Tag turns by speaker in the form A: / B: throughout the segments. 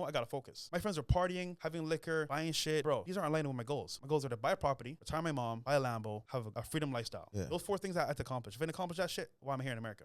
A: I gotta focus. My friends are partying, having liquor, buying shit. Bro, these aren't aligning with my goals. My goals are to buy a property, retire my mom, buy a Lambo, have a freedom lifestyle.
B: Yeah.
A: Those 4 things I had to accomplish. If I didn't accomplish that shit, why am I here in America?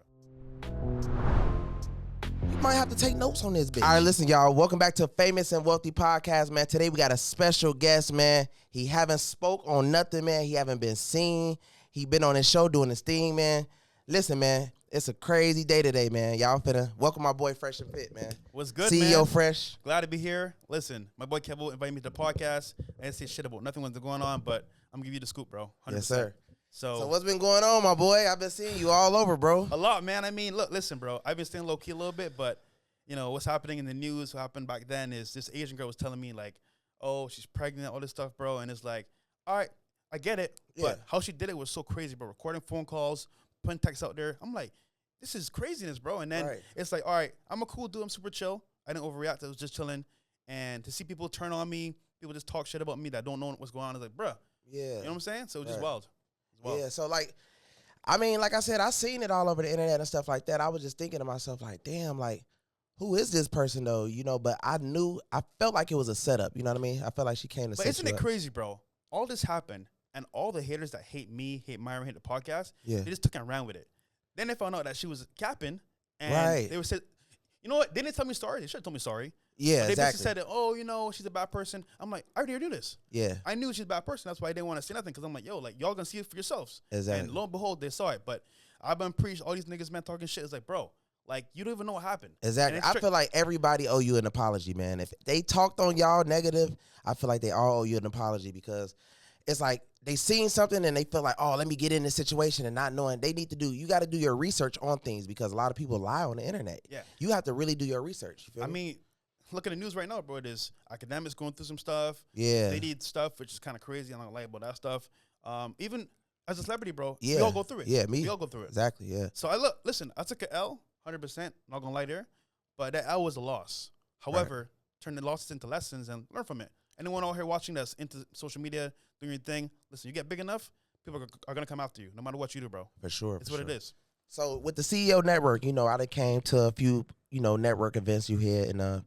B: You might have to take notes on this bitch. All right, listen, y'all. Welcome back to Famous and Wealthy Podcast, man. Today we got a special guest, man. He haven't spoke on nothing, man. He haven't been seen. He been on his show doing his thing, man. Listen, man. It's a crazy day today, man. Y'all finna welcome my boy Fresh and Fit, man.
A: What's good,
B: CEO
A: man?
B: Fresh.
A: Glad to be here. Listen, my boy KEVO invited me to the podcast. I didn't say shit about nothing was going on, but I'm gonna give you the scoop, bro. 100%.
B: Yes, sir.
A: So
B: what's been going on, my boy? I've been seeing you all over, bro.
A: a lot, man. I mean, look, listen, bro. I've been staying low key a little bit, but you know what's happening in the news. What happened back then is this Asian girl was telling me like, "Oh, she's pregnant," all this stuff, bro. And it's like, all right, I get it, but how she did it was so crazy, bro. Recording phone calls, putting texts out there. I'm like, this is craziness, bro. And then it's like, all right, I'm a cool dude. I'm super chill. I didn't overreact. I was just chilling. And to see people turn on me, people just talk shit about me that don't know what's going on. It's like, bruh.
B: Yeah.
A: You know what I'm saying? So it's just wild.
B: Yeah, so like, I mean, like I said, I seen it all over the internet and stuff like that. I was just thinking to myself, like, damn, like, who is this person though? You know, but I felt like it was a setup. You know what I mean? I felt like she came to set you up.
A: But isn't it crazy, bro? All this happened, and all the haters that hate me, hate Myron, hate the podcast, they just took and ran with it. Then they found out that she was capping, and they were said, you know what? They didn't tell me sorry. They should have told me sorry.
B: Yeah,
A: but they
B: exactly.
A: basically said, oh, you know, she's a bad person. I'm like, I already knew this.
B: Yeah.
A: I knew she's a bad person. That's why I didn't want to say nothing, because I'm like, yo, like, y'all gonna see it for yourselves.
B: Exactly.
A: And lo and behold, they saw it. But I've been preached, all these niggas, man, talking shit. It's like, bro, like, you don't even know what happened.
B: Exactly. I feel like everybody owe you an apology, man. If they talked on y'all negative, I feel like they all owe you an apology, because it's like they seen something and they feel like, oh, let me get in this situation, and not knowing you got to do your research on things, because a lot of people lie on the internet.
A: Yeah.
B: You have to really do your research. You feel
A: I
B: me?
A: mean, look at the news right now, bro. It is Akademiks going through some stuff.
B: Yeah.
A: They need stuff, which is kind of crazy. I don't like about that stuff. Even as a celebrity, bro,
B: Yeah.
A: we all go through it.
B: Yeah, me.
A: We all go through it.
B: Exactly, yeah.
A: So listen, I took an L, 100%, not gonna lie there, but that L was a loss. However, turn the losses into lessons and learn from it. Anyone out here watching that's into social media, doing your thing, listen, you get big enough, people are gonna come after you, no matter what you do, bro.
B: For sure.
A: It's what it is.
B: So with the CEO network, you know, I done came to a few, you know, network events you had, and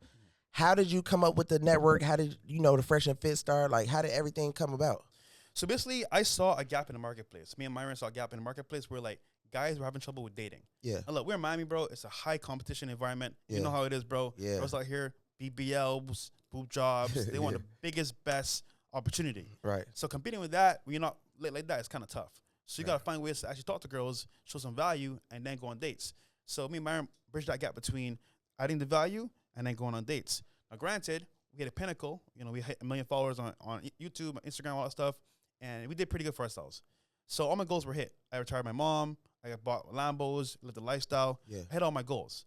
B: how did you come up with the network? How did, you know, the Fresh and Fit start? Like, how did everything come about?
A: So basically, I saw a gap in the marketplace. Me and Myron saw a gap in the marketplace where, like, guys were having trouble with dating.
B: Yeah.
A: And look, we're in Miami, bro. It's a high competition environment.
B: Yeah.
A: You know how it is, bro.
B: Yeah.
A: Girls out here, BBLs, boob jobs. They want the biggest, best opportunity.
B: Right.
A: So competing with that, when you're not lit like that, it's kind of tough. So you got to find ways to actually talk to girls, show some value, and then go on dates. So me and Myron bridged that gap between adding the value and then going on dates. Now, granted, we hit a pinnacle. You know, we hit 1 million followers on YouTube, Instagram, all that stuff. And we did pretty good for ourselves. So all my goals were hit. I retired my mom. I bought Lambos, lived the lifestyle.
B: Yeah.
A: I hit all my goals.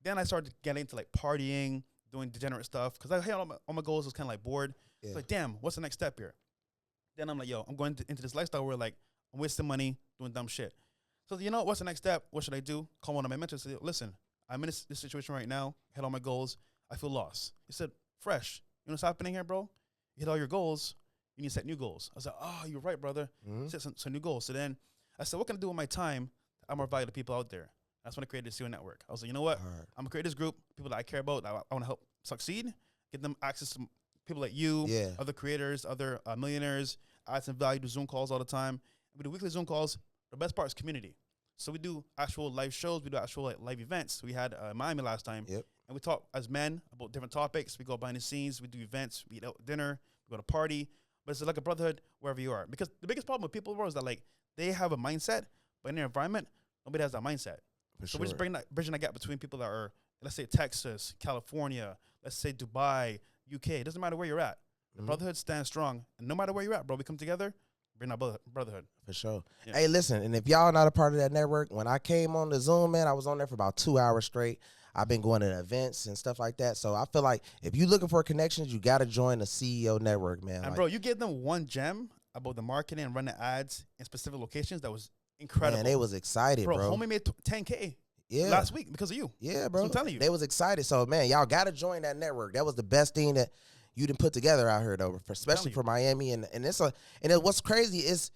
A: Then I started getting into like partying, doing degenerate stuff. Because I hit all my goals. I was kind of like bored.
B: Yeah.
A: It's like, damn, what's the next step here? Then I'm like, yo, I'm going into this lifestyle where like I'm wasting money doing dumb shit. So you know, what's the next step? What should I do? Call one of my mentors and say, listen, I'm in this situation right now. Hit all my goals. I feel lost. He said, Fresh, you know what's happening here, bro? You hit all your goals. You need to set new goals. I was like, oh, you're right, brother. Set some new goals. So then I said, what can I do with my time? I'm more valuable to people out there. That's when I created the CEO Network. I was like, you know what? I'm going to create this group, people that I care about, that I want to help succeed, get them access to people like you, other creators, other millionaires, add some value to Zoom calls all the time. We do weekly Zoom calls. The best part is community. So we do actual live shows. We do actual like live events. We had Miami last time.
B: Yep.
A: And we talk as men about different topics. We go behind the scenes. We do events. We eat out dinner. We go to party. But it's like a brotherhood wherever you are. Because the biggest problem with people, bro, is that like they have a mindset, but in their environment, nobody has that mindset. So we're just bridging that gap between people that are, let's say, Texas, California, let's say Dubai, UK. It doesn't matter where you're at. The brotherhood stands strong. And no matter where you're at, bro, we come together, bring our brotherhood.
B: For sure.
A: Yeah.
B: Hey, listen, and if y'all not a part of that network, when I came on the Zoom, man, I was on there for about 2 hours straight. I've been going to events and stuff like that. So I feel like if you're looking for connections, you got to join the CEO network, man.
A: And
B: like,
A: bro, you gave them one gem about the marketing and running ads in specific locations that was incredible.
B: Man, they was excited, bro.
A: Homie made 10K
B: yeah.
A: last week because of you.
B: Yeah, bro.
A: I'm telling you.
B: They was excited. So, man, y'all got to join that network. That was the best thing that you done put together out here, though, especially for Miami. And what's crazy is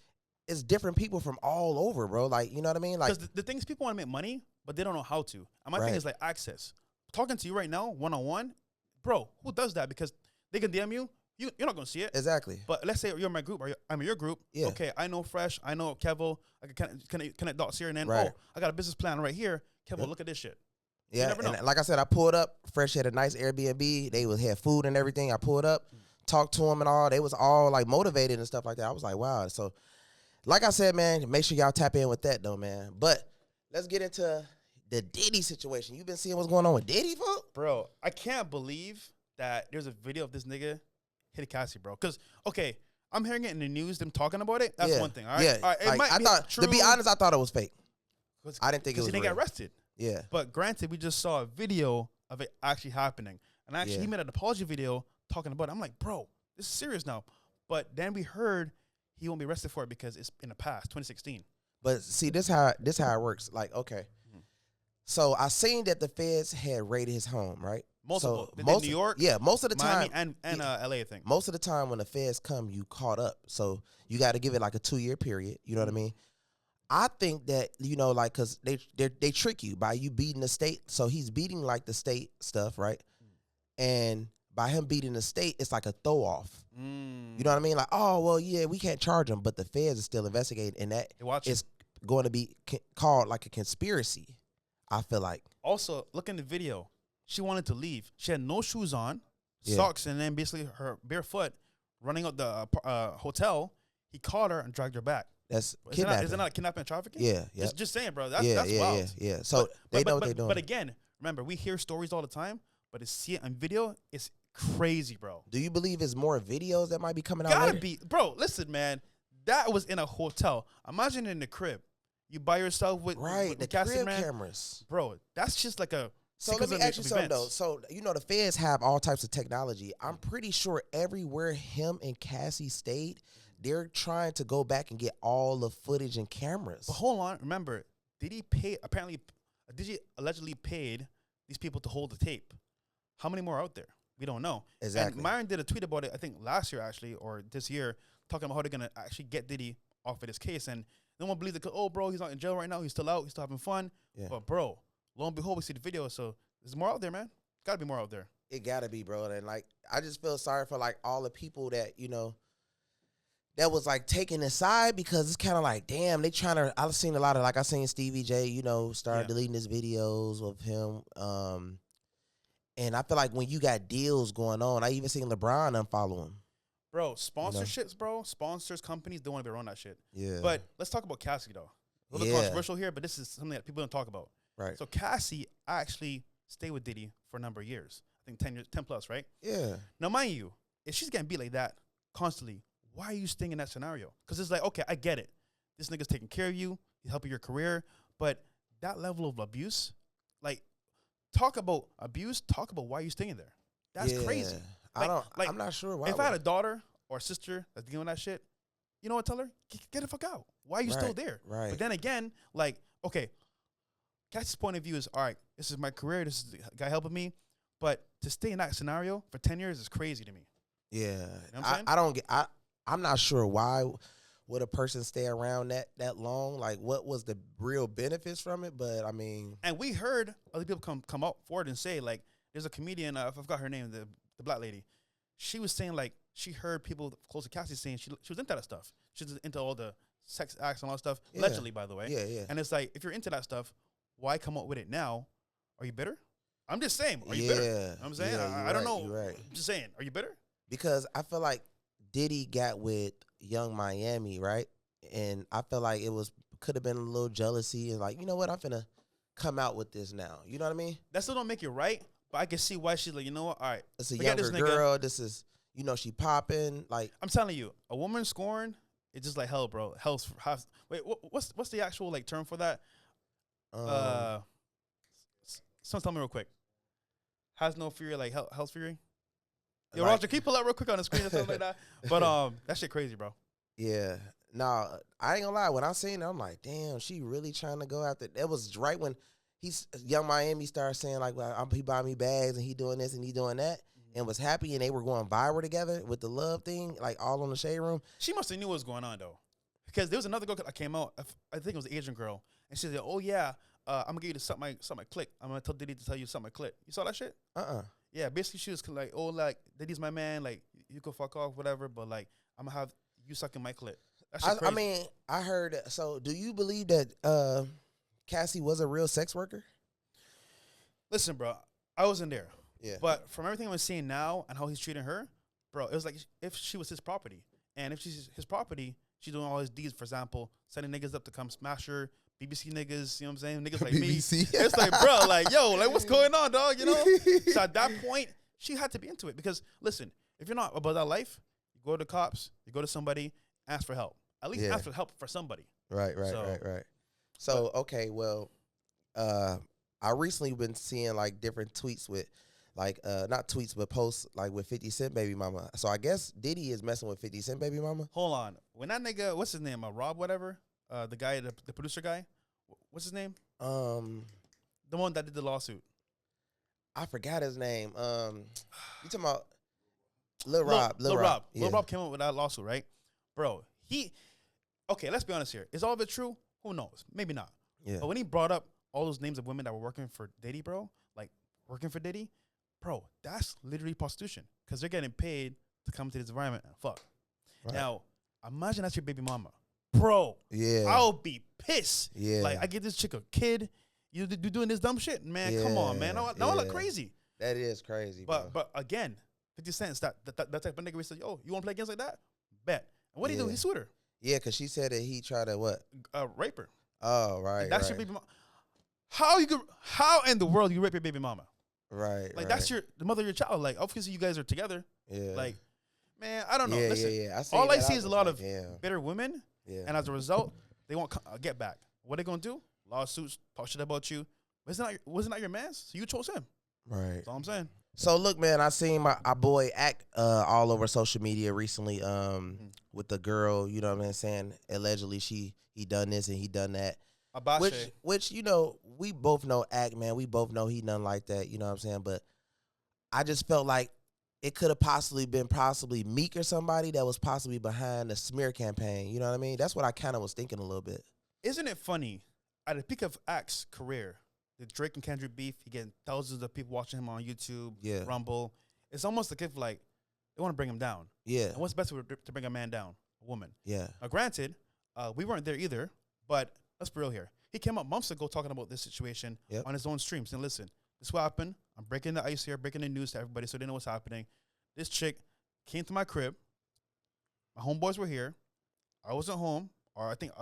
B: it's different people from all over, bro. Like, you know what I mean? Like,
A: because the thing is, people want to make money, but they don't know how to. And my thing is like access. Talking to you right now, one-on-one, bro, who does that? Because they can DM you. You're not gonna see it.
B: Exactly.
A: But let's say you're in my group, or I'm in your group.
B: Yeah.
A: Okay, I know Fresh, I know KEVO. I can connect dots here, and then
B: Right.
A: I got a business plan right here. KEVO,
B: Yep.
A: look at this shit.
B: Yeah,
A: never
B: and
A: know.
B: like I said, I pulled up. Fresh had a nice Airbnb. They had food and everything. I pulled up, talked to them and all. They was all like motivated and stuff like that. I was like, wow. So, like I said, man, make sure y'all tap in with that though, man. But let's get into the Diddy situation. You been seeing what's going on with Diddy, folks?
A: Bro, I can't believe that there's a video of this nigga hit Cassie, bro. Because, okay, I'm hearing it in the news, them talking about it. That's one thing, all right?
B: Yeah.
A: All right, it
B: Like,
A: might
B: I
A: be
B: thought,
A: true.
B: to be honest, I thought it was fake. I didn't think it was
A: he didn't
B: real.
A: get arrested.
B: Yeah.
A: But granted, we just saw a video of it actually happening. And actually,
B: Yeah.
A: he made an apology video talking about it. I'm like, bro, this is serious now. But then we heard he won't be arrested for it because it's in the past, 2016.
B: But see, this how it works. Like, okay.
A: Mhm.
B: So I seen that the feds had raided his home, right?
A: Multiple.
B: So
A: They did New York,
B: Yeah, most of the
A: Miami,
B: time.
A: and LA, I think.
B: Most of the time when the feds come, you caught up. So you got to give it like a 2-year period. You know what I mean? I think that, you know, like, because they trick you by you beating the state. So he's beating like the state stuff, right? And by him beating the state, it's like a throw off. You know what I mean? Like, oh, well, yeah, we can't charge him, but the feds are still investigating, and that is going to be called like a conspiracy, I feel like.
A: Also, look in the video. She wanted to leave. She had no shoes on,
B: Yeah.
A: socks, and then basically her barefoot running out the hotel. He caught her and dragged her back.
B: That's
A: Is
B: kidnapping.
A: it not kidnapping and trafficking?
B: Yeah, yeah.
A: Just saying, bro. That's wild.
B: Yeah. So they know what they're doing.
A: But again, remember, we hear stories all the time, but to see it on video, it's crazy, bro.
B: Do you believe it's more videos that might be coming out
A: Gotta
B: later?
A: be, bro. Listen, man, that was in a hotel. Imagine in the crib, you by yourself with
B: Right, the
A: casting,
B: crib
A: man.
B: cameras.
A: Bro, that's just like a.
B: So let me ask you something though. So you know the feds have all types of technology. I'm pretty sure everywhere him and Cassie stayed, they're trying to go back and get all the footage and cameras.
A: But hold on, remember, Diddy allegedly paid these people to hold the tape. How many more are out there? We don't know.
B: Exactly.
A: And Myron did a tweet about it, I think last year actually, or this year, talking about how they're gonna actually get Diddy off of this case. And no one believes that, oh, bro, he's not in jail right now. He's still out. He's still having fun.
B: Yeah.
A: But bro, lo and behold, we see the video. So there's more out there, man. Gotta be more out there.
B: It gotta be, bro. And like, I just feel sorry for like all the people that, you know, that was like taking his side, because it's kind of like, damn, they trying to. I've seen a lot of, like, I seen Stevie J, you know, start deleting his videos of him. And I feel like when you got deals going on, I even seen LeBron unfollow him.
A: Bro, sponsorships, bro. Sponsors, companies, they want to be around that shit.
B: Yeah.
A: But let's talk about Cassie, though. A little bit controversial here, but this is something that people don't talk about.
B: Right.
A: So Cassie actually stayed with Diddy for a number of years. I think 10 years, 10 plus, right?
B: Yeah.
A: Now, mind you, if she's getting beat like that constantly, why are you staying in that scenario? Because it's like, okay, I get it. This nigga's taking care of you. He's helping your career. But that level of abuse, like, talk about abuse, talk about why you staying there. That's crazy.
B: I'm not sure why.
A: If I had a daughter or a sister that's dealing with that shit, you know what, tell her, get the fuck out. Why are you still there?
B: Right.
A: But then again, like, okay, Cassie's point of view is, all right, this is my career. This is the guy helping me. But to stay in that scenario for 10 years is crazy to me.
B: Yeah.
A: You know what I'm saying?
B: I don't get, I'm not sure why would a person stay around that long. Like, what was the real benefits from it? But I mean.
A: And we heard other people come out forward and say, like, there's a comedian, I forgot her name, the black lady. She was saying, like, she heard people close to Cassie saying she was into that stuff. She was into all the sex acts and all that stuff.
B: Yeah.
A: Allegedly, by the way.
B: Yeah, yeah.
A: And it's like, if you're into that stuff, why come up with it now? Are you bitter? I'm just saying, are you bitter? You know what I'm saying? I don't know.
B: You're right.
A: I'm just saying, are you bitter?
B: Because I feel like Diddy got with Young Miami, right? And I feel like could have been a little jealousy and like, you know what, I'm finna come out with this now. You know what I mean?
A: That still don't make it right, but I can see why she's like, you know what, all right.
B: It's a younger girl. This is, you know, she popping. Like,
A: I'm telling you, a woman scoring, it's just like hell, bro. Wait, what's the actual like term for that? Someone tell me real quick. Has no fury, like hell's fury. Yo,
B: like,
A: Roger, can you pull that real quick on the screen or something like that? But that shit crazy, bro.
B: Yeah. No, I ain't gonna lie. When I seen it, I'm like, damn, she really trying to go after. That was right when Young Miami started saying like, well, he buying me bags and he doing this and he doing that, and was happy, and they were going viral together with the love thing, like all on the Shade Room.
A: She must have knew what was going on though, because there was another girl that came out. I think it was an Asian girl, and she said, "Oh yeah, I'm gonna give you something my click. I'm gonna tell Diddy to tell you something my click." You saw that shit? Yeah, basically she was like, oh, like Diddy's my man, like you can fuck off, whatever, but like I'm gonna have you sucking my clit. That shit
B: I
A: crazy.
B: mean, I heard. So, do you believe that Cassie was a real sex worker?
A: Listen, bro, I wasn't there.
B: Yeah.
A: But from everything I'm seeing now and how he's treating her, bro, it was like if she was his property. And if she's his property, she's doing all his deeds, for example, sending niggas up to come smash her, BBC niggas, you know what I'm saying? Niggas like
B: BBC.
A: me. It's like, bro, like, yo, like, what's going on, dog, you know? So at that point, she had to be into it. Because, listen, if you're not about that life, you go to the cops, you go to somebody, ask for help. At least ask for help for somebody.
B: Right. So, okay, well, I recently been seeing, like, different tweets with, like, not tweets, but posts, like, with 50 Cent baby mama. So I guess Diddy is messing with 50 Cent baby mama?
A: Hold on. When that nigga, what's his name, Rob whatever, the guy, the producer guy, what's his name? The one that did the lawsuit.
B: I forgot his name. You talking about Lil Rob?
A: Lil Rob came up with that lawsuit, right? Bro, okay, let's be honest here. Is all of it true? Who knows? Maybe not.
B: Yeah.
A: But when he brought up all those names of women that were working for Diddy, bro, like working for Diddy, bro, that's literally prostitution because they're getting paid to come to this environment and fuck. Right. Now, imagine that's your baby mama. Bro, yeah, I'll be pissed. Yeah. Like, I get this chick a kid, you doing this dumb shit, man. Yeah. Come on, man. Now I look crazy.
B: That is crazy, bro.
A: But again, 50 Cent, that type of nigga we said, yo, you want to play games like that? Bet. And what did he do? He sued her.
B: Yeah, because she said that he tried to what?
A: Rape her.
B: Oh, right.
A: Like, that's your baby mama. How in the world you rape your baby mama?
B: Right.
A: Like, that's the mother of your child. Like, obviously you guys are together.
B: Yeah.
A: Like, man, I don't know.
B: Yeah,
A: Listen,
B: yeah.
A: all I see is a lot of bitter women. Yeah. And as a result, they won't get back. What they gonna do? Lawsuits, talk shit about you. Wasn't that your man? So you chose him.
B: Right.
A: That's all I'm saying.
B: So look, man, I seen our boy act all over social media recently with the girl, you know what I'm saying? Allegedly he done this and he done that. Which you know, we both know act, man. We both know he nothing like that, you know what I'm saying? But I just felt like it could have possibly been Meek or somebody that was possibly behind the smear campaign. You know what I mean? That's what I kind of was thinking a little bit.
A: Isn't it funny? At the peak of Act's career, the Drake and Kendrick beef, he getting thousands of people watching him on YouTube, Rumble. It's almost like if like they want to bring him down. Yeah. And what's best to bring a man down? A woman. Yeah. Now, granted, we weren't there either, but let's be real here. He came up months ago talking about this situation on his own stream, saying, listen, this is what happened. I'm breaking the ice here, breaking the news to everybody so they know what's happening. This chick came to my crib. My homeboys were here. I wasn't home. Or I think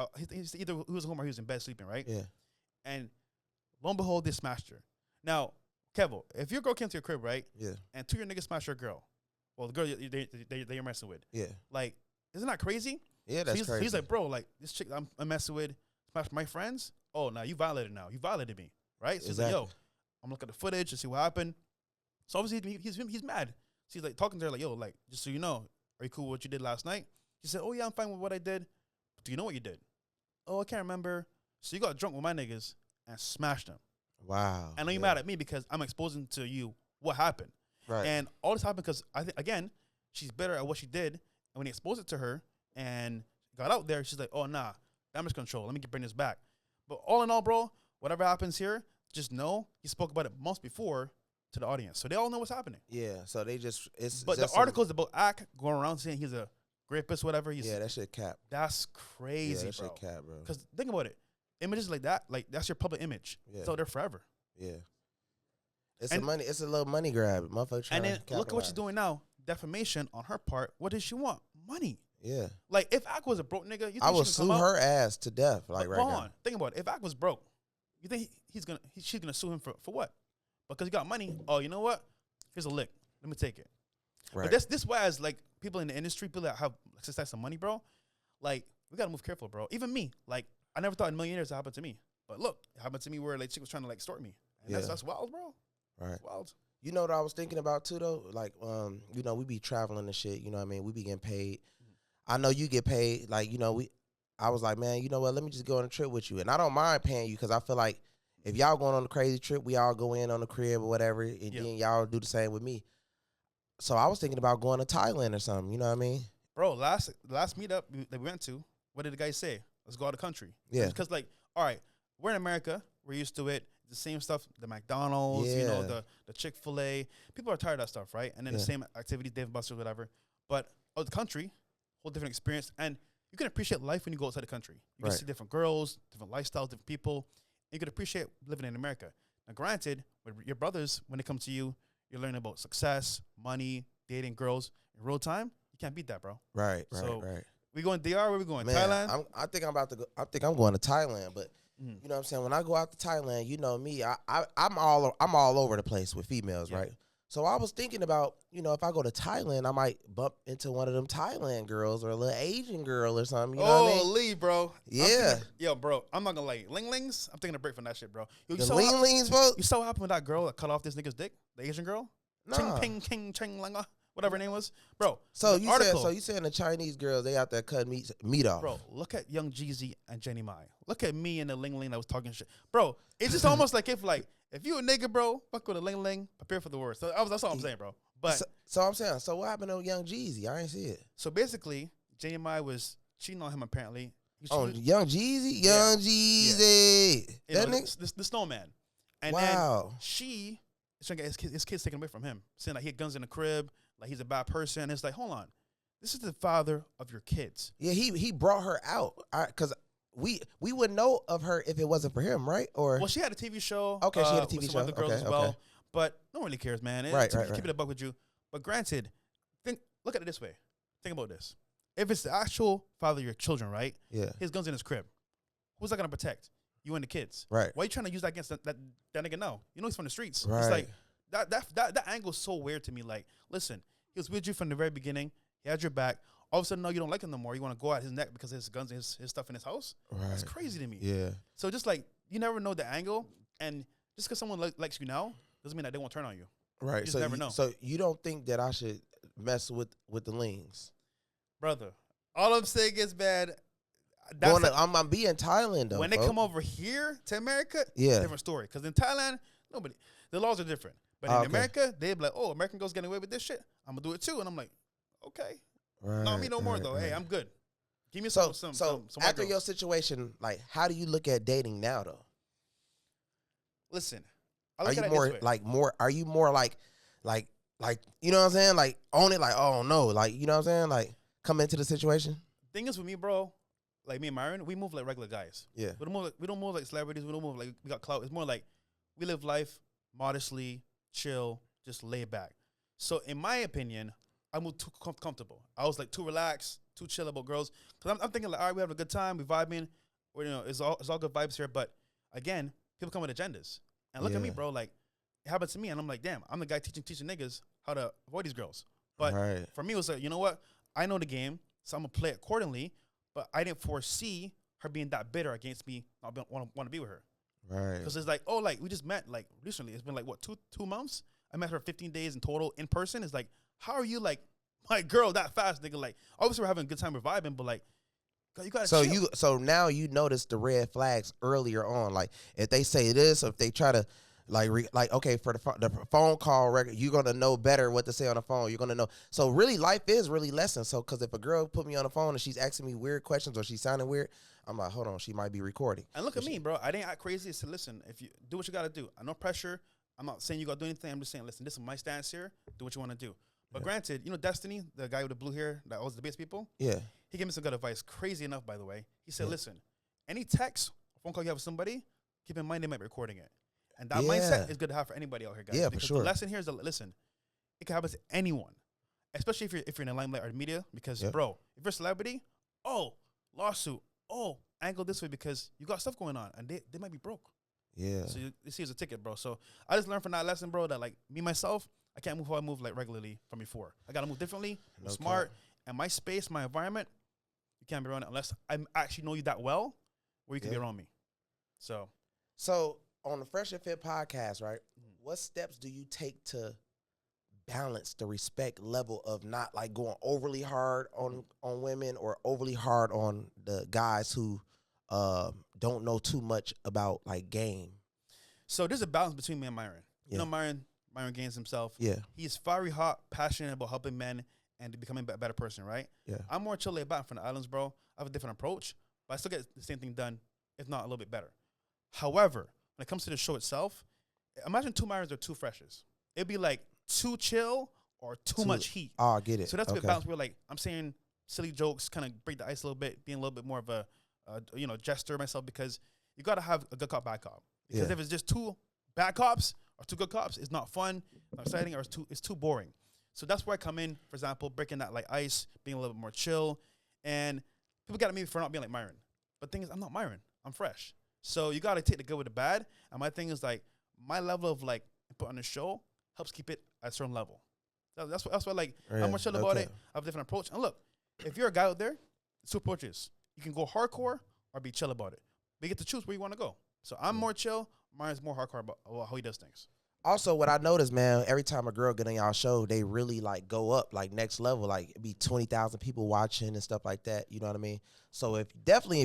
A: either he was home or he was in bed sleeping, right? Yeah. And lo and behold, they smashed her. Now, KEVO, if your girl came to your crib, right? Yeah. And two of your niggas smashed your girl. Well, the girl you're messing with. Yeah. Like, isn't that crazy?
B: Yeah, that's crazy.
A: He's like, bro, like, this chick I'm messing with smashed my friends. Oh, now you violated now. You violated me, right? So he's like, yo, I'm looking at the footage to see what happened. So obviously he's mad. So he's like talking to her like, yo, like, just so you know, are you cool with what you did last night? She said, oh yeah, I'm fine with what I did. But do you know what you did? Oh, I can't remember. So you got drunk with my niggas and smashed them. Wow. I know you're mad at me because I'm exposing to you what happened. Right. And all this happened because I think, again, she's better at what she did. And when he exposed it to her and got out there, she's like, oh, nah, damage control. Let me bring this back. But all in all, bro, whatever happens here, just know he spoke about it months before to the audience. So they all know what's happening.
B: Yeah, so they just,
A: But the articles about Ak going around saying he's a rapist, whatever.
B: That shit cap.
A: That's crazy,
B: that
A: bro.
B: Shit cap, bro.
A: Because think about it. Images like that, like, that's your public image. Yeah. It's out there forever.
B: Yeah. It's a little money grab. Motherfucker.
A: And then look at what she's doing now. Defamation on her part. What does she want? Money.
B: Yeah.
A: Like, if Ak was a broke nigga, you think
B: I would sue her ass to death. Like, right now.
A: Think about it. If Ak was broke, you think she's gonna sue him for what? Because he got money. Oh, you know what? Here's a lick. Let me take it. Right. But this why, as like people in the industry, people that have success and money, bro, like, we gotta move careful, bro. Even me, like, I never thought in a million years it happened to me. But look, it happened to me where like chick was trying to like extort me. And that's wild, bro.
B: Right.
A: That's wild.
B: You know what I was thinking about too though? Like, you know, we be traveling and shit, you know what I mean? We be getting paid. I know you get paid, like, you know, I was like, man, you know what, let me just go on a trip with you. And I don't mind paying you because I feel like if y'all going on a crazy trip, we all go in on the crib or whatever, and then y'all do the same with me. So I was thinking about going to Thailand or something, you know what I mean?
A: Bro, last meetup that we went to, what did the guy say? Let's go out of the country. Yeah. Because, like, all right, we're in America. We're used to it. the same stuff, the McDonald's, you know, the Chick-fil-A. People are tired of that stuff, right? And then the same activities, Dave & Buster's, whatever. But the country, whole different experience. And you can appreciate life when you go outside the country. You can see different girls, different lifestyles, different people. And you can appreciate living in America. Now, granted, with your brothers, when they come to you, you're learning about success, money, dating girls in real time. You can't beat that, bro.
B: Right.
A: We going DR? Where we going?
B: Man,
A: Thailand?
B: I think I'm about to go. I think I'm going to Thailand, but you know what I'm saying. When I go out to Thailand, you know me, I'm all over the place with females, right? So I was thinking about, you know, if I go to Thailand, I might bump into one of them Thailand girls or a little Asian girl or something. You know what I mean?
A: Lee, bro.
B: Yeah.
A: Bro, I'm not gonna lie. Ling-lings, I'm taking a break from that shit, bro.
B: The ling-lings, bro?
A: You saw what happened with that girl that cut off this nigga's dick? The Asian girl?
B: Nah.
A: Ching, ping, king, ching, langa, whatever her name was. Bro,
B: so you saying the Chinese girls, they out there cutting meat off.
A: Bro, look at Young Jeezy and Jenny Mai. Look at me and the ling-ling that was talking shit. Bro, it's just almost like if you a nigga, bro, fuck with a ling-ling, prepare for the worst. So that's all I'm saying, bro. But
B: so I'm saying, so what happened to Young Jeezy? I ain't see it.
A: So basically, Jenny Mai was cheating on him apparently.
B: Young Jeezy? Young Jeezy.
A: Yeah.
B: That nigga?
A: The snowman. And
B: wow.
A: Then she is trying to get his kids taken away from him. Saying like he had guns in the crib, like he's a bad person. And it's like, hold on. This is the father of your kids.
B: Yeah, he brought her out. Because we wouldn't know of her if it wasn't for him, right? Or
A: well, she had a TV show.
B: Okay, she had a TV
A: with
B: show.
A: Some other girls as well. But no one really cares, man.
B: Right.
A: Keep it a buck with you. But granted, look at it this way. Think about this. If it's the actual father of your children, right?
B: Yeah.
A: His gun's in his crib. Who's that gonna protect? You and the kids.
B: Right.
A: Why are you trying to use that against that nigga now? You know he's from the streets.
B: Right.
A: It's like that angle is so weird to me. Like, listen, he was with you from the very beginning. He had your back. All of a sudden, no, you don't like him no more. You want to go at his neck because his guns and his stuff in his house.
B: Right.
A: That's crazy to me.
B: Yeah.
A: So just like you never know the angle, and just because someone likes you now doesn't mean that they won't turn on you.
B: Right.
A: You just never know.
B: So you don't think that I should mess with the lings?
A: Brother, all I'm saying is bad.
B: I'm be in Thailand though.
A: When they come over here to America, different story. Because in Thailand, the laws are different. But in America, they be like, oh, American girls getting away with this shit. I'm gonna do it too. And I'm like, okay.
B: Right,
A: not me no more though. Hey, I'm good. Give me some
B: after your situation, like, how do you look at dating now though?
A: Listen,
B: Are you more like you know what I'm saying? Like own it, like, oh no, like, you know what I'm saying? Like come into the situation.
A: Thing is with me, bro, like me and Myron, we move like regular guys.
B: Yeah.
A: We don't move like celebrities. We don't move like we got clout. It's more like we live life modestly, chill, just lay back. So in my opinion, I moved too comfortable. I was like too relaxed, too chill about girls. Cause I'm thinking like, all right, we having a good time, we vibing. Or, you know, it's all good vibes here. But again, people come with agendas. And look at me, bro. Like it happened to me, and I'm like, damn, I'm the guy teaching niggas how to avoid these girls. But for me, it was like, you know what? I know the game, so I'm gonna play accordingly. But I didn't foresee her being that bitter against me. I want to be with her.
B: Right.
A: Because it's like, oh, like we just met like recently. It's been like what, two months? I met her 15 days in total in person. It's like, how are you like my girl that fast, nigga? Like obviously we're having a good time, we're vibing, but like, you gotta chill.
B: So now you notice the red flags earlier on. Like if they say this, or if they try to okay, for the phone call record, you're gonna know better what to say on the phone. You're gonna know. So really, life is really lessons. So because if a girl put me on the phone and she's asking me weird questions or she's sounding weird, I'm like, hold on, she might be recording.
A: And look at me, bro. I didn't act crazy. So listen, if you do what you gotta do, no pressure. I'm not saying you gotta do anything. I'm just saying, listen, this is my stance here. Do what you want to do. But granted, you know Destiny, the guy with the blue hair that always debates people.
B: Yeah.
A: He gave me some good advice. Crazy enough, by the way. He said, listen, any text or phone call you have with somebody, keep in mind they might be recording it. And that mindset is good to have for anybody out here, guys.
B: Yeah,
A: because
B: for sure.
A: The lesson here is that, listen, it can happen to anyone, especially if you're in the limelight or the media. Because, bro, if you're a celebrity, lawsuit, angle this way because you got stuff going on, and they might be broke.
B: Yeah.
A: So you see, it's a ticket, bro. So I just learned from that lesson, bro, that like me myself, I can't move how I move like regularly from before. I gotta move differently, smart, and my space, my environment. You can't be around it unless I actually know you that well, where you can be around me. So on the Fresh and Fit podcast, right? What steps do you take to balance the respect level of not like going overly hard on women or overly hard on the guys who don't know too much about like game? So there's a balance between me and Myron. You know Myron Gaines himself. Yeah. He's fiery hot, passionate about helping men and becoming a better person, right? Yeah. I'm more chill laid back from the islands, bro. I have a different approach, but I still get the same thing done, if not a little bit better. However, when it comes to the show itself, imagine 2 Myron's or 2 Freshes. It'd be like too chill or too much heat.
B: Oh, I get it.
A: So that's a good balance where, like, I'm saying silly jokes, kind of break the ice a little bit, being a little bit more of a, jester myself, because you got to have a good cop, bad cop. Because if it's just 2 bad cops or 2 good cops, it's not fun, not exciting, or it's too boring. So that's where I come in, for example, breaking that like ice, being a little bit more chill. And people got at me for not being like Myron. But the thing is, I'm not Myron. I'm Fresh. So you got to take the good with the bad. And my thing is, like, my level of like input on the show helps keep it at a certain level. That's why like, I'm more chill about it. I have a different approach. And look, if you're a guy out there, 2 approaches. You can go hardcore or be chill about it. But you get to choose where you want to go. So I'm more chill. Myron's more hardcore about how he does things.
B: Also, what I noticed, man, every time a girl get on y'all show, they really like go up like next level. Like it be 20,000 people watching and stuff like that. You know what I mean? So if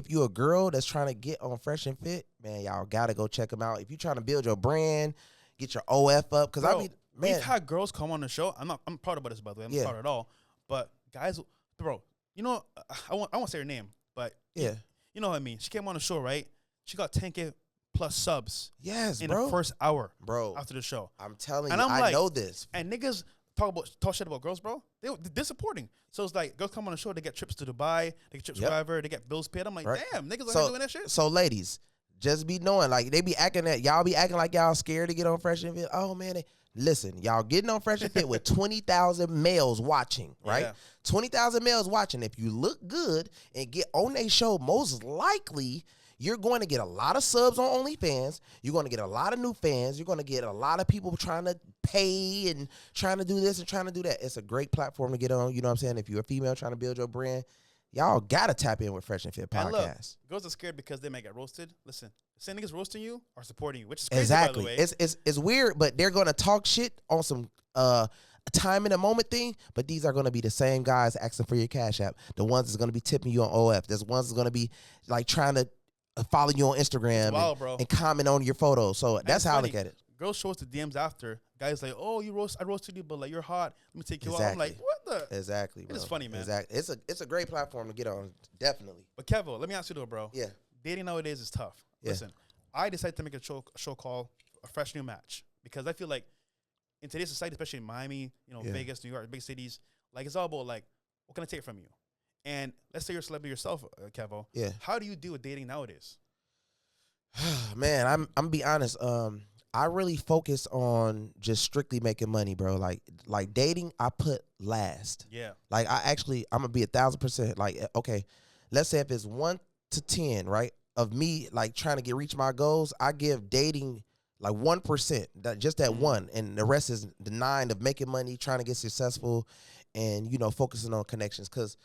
B: you're a girl that's trying to get on Fresh and Fit, man, y'all gotta go check them out. If you're trying to build your brand, get your OF up, because
A: we've had girls come on the show. I'm proud about this, by the way. I'm not proud at all. But guys, bro, you know, I won't say her name, but you know what I mean. She came on the show, right? She got 10K plus subs.
B: Yes,
A: in
B: bro.
A: the first hour,
B: bro.
A: After the show,
B: I'm telling
A: and
B: you,
A: I
B: know this.
A: And niggas talk shit about girls, bro. They're supporting. So it's like girls come on the show, they get trips to Dubai, they get trips wherever, they get bills paid. I'm like, damn, niggas are doing that shit.
B: So ladies, just be knowing, like they be acting y'all be acting like y'all scared to get on Fresh and Fit. Oh man, listen, y'all getting on Fresh and Fit with 20,000 males watching, right? 20,000 males watching. If you look good and get on a show, most likely you're going to get a lot of subs on OnlyFans. You're going to get a lot of new fans. You're going to get a lot of people trying to pay and trying to do this and trying to do that. It's a great platform to get on. You know what I'm saying? If you're a female trying to build your brand, y'all got to tap in with Fresh and Fit podcast. And look,
A: girls are scared because they might get roasted. Listen, same niggas roasting you or supporting you, which is crazy, by the way.
B: It's weird, but they're going to talk shit on some time in a moment thing, but these are going to be the same guys asking for your Cash App. The ones that's going to be tipping you on OF. There's ones that's going to be like trying to follow you on Instagram and comment on your photos. So that's how I look at it.
A: Girls show us the DMs after. Guys like, oh, I roasted you, but like you're hot. Let me take you out. I'm like, what the?
B: Exactly, bro.
A: It's funny, man.
B: Exactly. It's a great platform to get on, definitely.
A: But KEVO, let me ask you though, bro.
B: Yeah.
A: Dating nowadays is tough.
B: Yeah.
A: Listen, I decided to make a show called A Fresh New Match because I feel like in today's society, especially in Miami, Vegas, New York, big cities, like it's all about like, what can I take from you? And let's say you're a celebrity yourself, KEVO.
B: Yeah.
A: How do you deal with dating nowadays?
B: Man, I'm gonna be honest. I really focus on just strictly making money, bro. Like dating, I put last.
A: Yeah.
B: Like I'm gonna be 1,000%. Like, okay, let's say if it's 1 to 10, right, of me like trying to reach my goals, I give dating like 1%. Just that one, and the rest is the 9 of making money, trying to get successful, and focusing on connections. Cause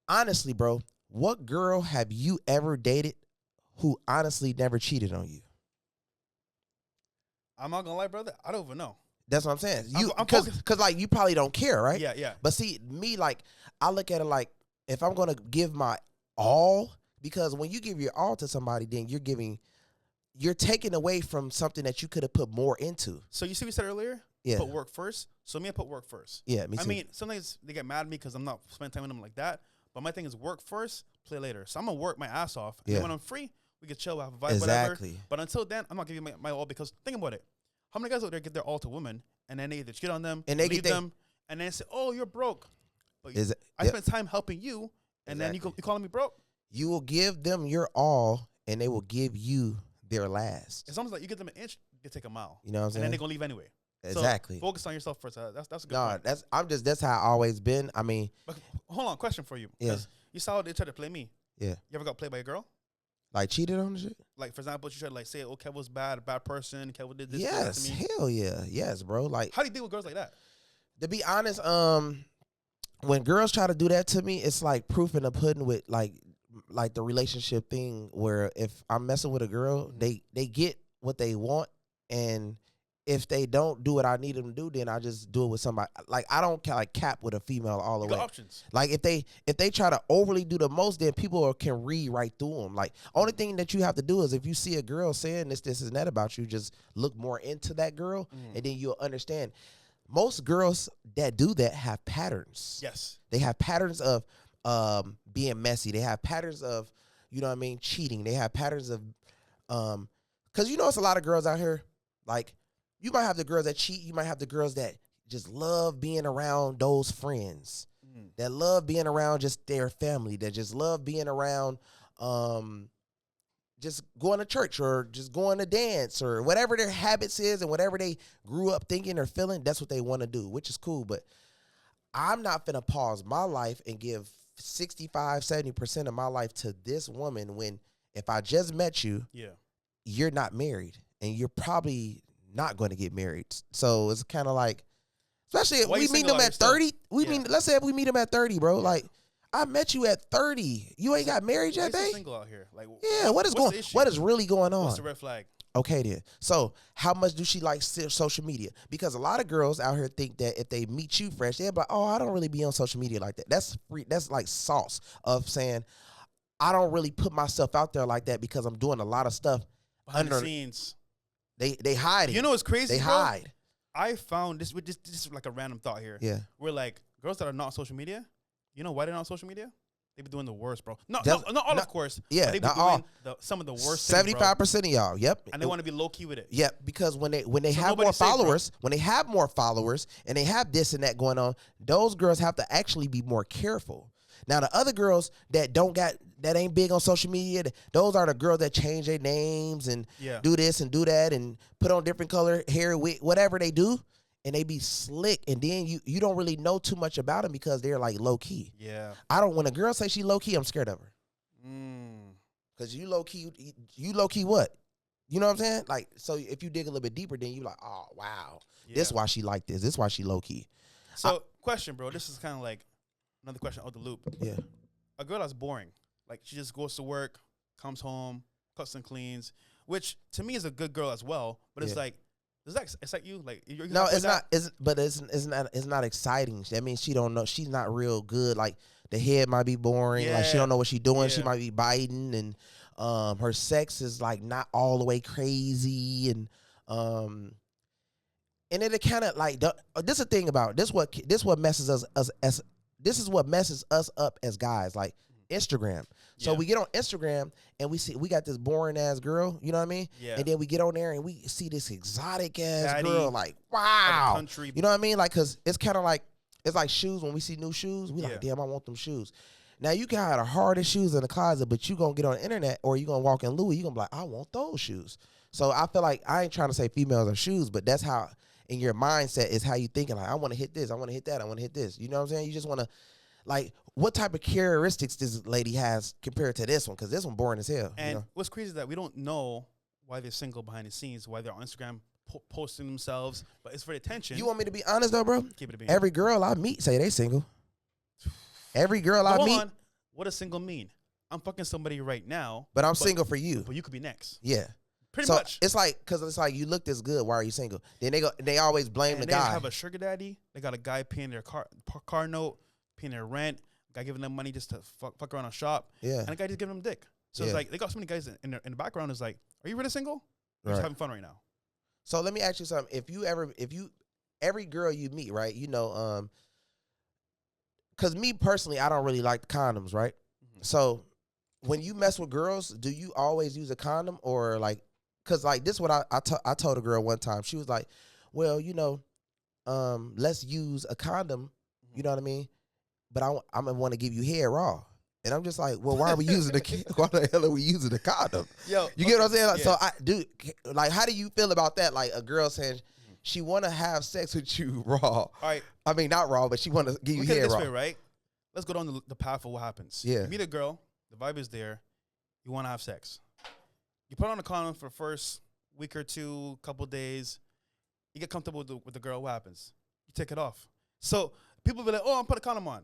B: honestly, bro, what girl have you ever dated who honestly never cheated on you?
A: I'm not gonna lie, brother. I don't even know.
B: That's what I'm saying. Because like you probably don't care, right?
A: Yeah.
B: But see, me, like I look at it like if I'm gonna give my all, because when you give your all to somebody, then you're taking away from something that you could have put more into.
A: So you see what you said earlier?
B: Yeah.
A: Put work first. So me, I put work first.
B: Yeah, me too.
A: I mean, sometimes they get mad at me because I'm not spending time with them like that. But my thing is work first, play later. So I'm gonna work my ass off. And then when I'm free, we can chill, have a vibe, whatever. But until then, I'm not giving my all, because think about it. How many guys out there get their all to women and then they either cheat on them, and they leave them, and then say, "Oh, you're broke." But I spent time helping you, and then you calling me broke. You
B: will give them your all, and they will give you their last.
A: It's almost like you give them an inch, they take a mile.
B: You know what I'm saying?
A: And then they're gonna leave anyway.
B: Exactly.
A: So focus on yourself first. That's a good point.
B: That's how I always been. I mean,
A: but hold on, question for you. Because you saw how they tried to play me.
B: Yeah.
A: You ever got played by a girl?
B: Like cheated on the shit?
A: Like, for example, you tried to like say, "Oh, KEVO's bad, a bad person. KEVO did this."
B: Yes,
A: to me.
B: hell yeah, yes, bro. Like,
A: how do you deal with girls like that?
B: To be honest, when girls try to do that to me, it's like proof in the pudding with like the relationship thing. Where if I'm messing with a girl, they get what they want, and if they don't do what I need them to do, then I just do it with somebody. Like, I don't like cap with a female all the way.
A: Options.
B: Like, if they try to overly do the most, then people can read right through them. Like, only thing that you have to do is if you see a girl saying this and that about you, just look more into that girl, and then you'll understand. Most girls that do that have patterns.
A: Yes.
B: They have patterns of being messy. They have patterns of, cheating. They have patterns of Because you know it's a lot of girls out here. Like, you might have the girls that cheat. You might have the girls that just love being around those friends. That love being around just their family. That just love being around just going to church or just going to dance or whatever their habits is and whatever they grew up thinking or feeling, that's what they want to do, which is cool. But I'm not finna pause my life and give 65, 70% of my life to this woman when if I just met you, you're not married and you're probably not going to get married. So it's kind of like, especially if we meet them at 30, let's say if we meet them at 30, bro, like, I met you at 30. You ain't got married yet, babe?
A: Single out here. Like,
B: what is really going on?
A: What's the red flag?
B: Okay, then. So, how much do she like social media? Because a lot of girls out here think that if they meet you fresh, they're like, oh, I don't really be on social media like that. That's free. That's like sauce of saying, I don't really put myself out there like that because I'm doing a lot of stuff
A: behind the scenes.
B: They hide it.
A: You know what's crazy?
B: They hide.
A: I found this. This is like a random thought here.
B: Yeah.
A: We're like girls that are not on social media. You know why they're not on social media? They be doing the worst, bro. Not all, of course.
B: Yeah,
A: but they be doing some of the worst.
B: 75% of y'all. Yep.
A: And they want to be low key with it.
B: Yep. Because when they have more followers, and they have this and that going on, those girls have to actually be more careful. Now the other girls that ain't big on social media, those are the girls that change their names and do this and do that and put on different color hair, wig, whatever they do. And they be slick, and then you don't really know too much about them because they're like low key.
A: Yeah.
B: When a girl say she low key, I'm scared of her. Cause you low key what? You know what I'm saying? Like, so if you dig a little bit deeper, then you like, oh wow, this is why she like this. This is why she low key.
A: So question, bro. This is kind of like another question out the loop.
B: Yeah.
A: A girl that's boring, like she just goes to work, comes home, cooks and cleans, which to me is a good girl as well. But it's like. Does that excite you? Like
B: no, it's not. It's not exciting. That means she don't know. She's not real good. Like the head might be boring. Yeah. Like she don't know what she's doing. Yeah. She might be biting, and her sex is like not all the way crazy, and it kind of like this is the thing about this. What messes us as this is what messes us up as guys. Like Instagram. So we get on Instagram and we got this boring ass girl, you know what I mean?
A: Yeah.
B: And then we get on there and we see this exotic ass girl, like wow, country. You know what I mean? Like, cause it's kind of like it's like shoes. When we see new shoes, we like, damn, I want them shoes. Now you got the hardest shoes in the closet, but you gonna get on the internet or you gonna walk in Louis, you gonna be like, I want those shoes. So I feel like I ain't trying to say females are shoes, but that's how in your mindset is how you thinking. Like I want to hit this, I want to hit that, I want to hit this. You know what I'm saying? You just want to. Like, what type of characteristics this lady has compared to this one? Because this one boring as hell.
A: And
B: you know?
A: What's crazy is that we don't know why they're single behind the scenes, why they're on Instagram posting themselves, but it's for the attention.
B: You want me to be honest, though, bro?
A: Keep it a bean.
B: Every girl I meet say they single. Every girl I meet.
A: What does single mean? I'm fucking somebody right now.
B: But I'm single for you.
A: But you could be next.
B: Yeah.
A: Pretty much.
B: It's like, because it's like, you look this good, why are you single? Then they always blame the guy.
A: They have a sugar daddy. They got a guy paying their car note, paying their rent. Guy giving them money just to fuck around a shop. Yeah. And a guy just giving them dick. So it's like, they got so many guys in the background. Is like, are you really single? Or just having fun right now? So
B: let me ask you something. Every girl you meet, right, you know, because me personally, I don't really like the condoms, right? Mm-hmm. So when you mess with girls, do you always use a condom or like, because like this is what I told a girl one time. She was like, well, you know, let's use a condom. Mm-hmm. You know what I mean? But I'm gonna want to give you hair raw, and I'm just like, well, why are we using why the hell are we using the condom? Yo, you get what I'm saying? Like, so I do. Like, how do you feel about that? Like a girl saying she want to have sex with you raw. All right. I mean, not raw, but she want to give you hair raw. Way, right? Let's go down the path of what happens. Yeah. You meet a girl, the vibe is there, you want to have sex. You put on a condom for the first week or two, couple days. You get comfortable with the girl. What happens? You take it off. So people be like, oh, I'm putting a condom on.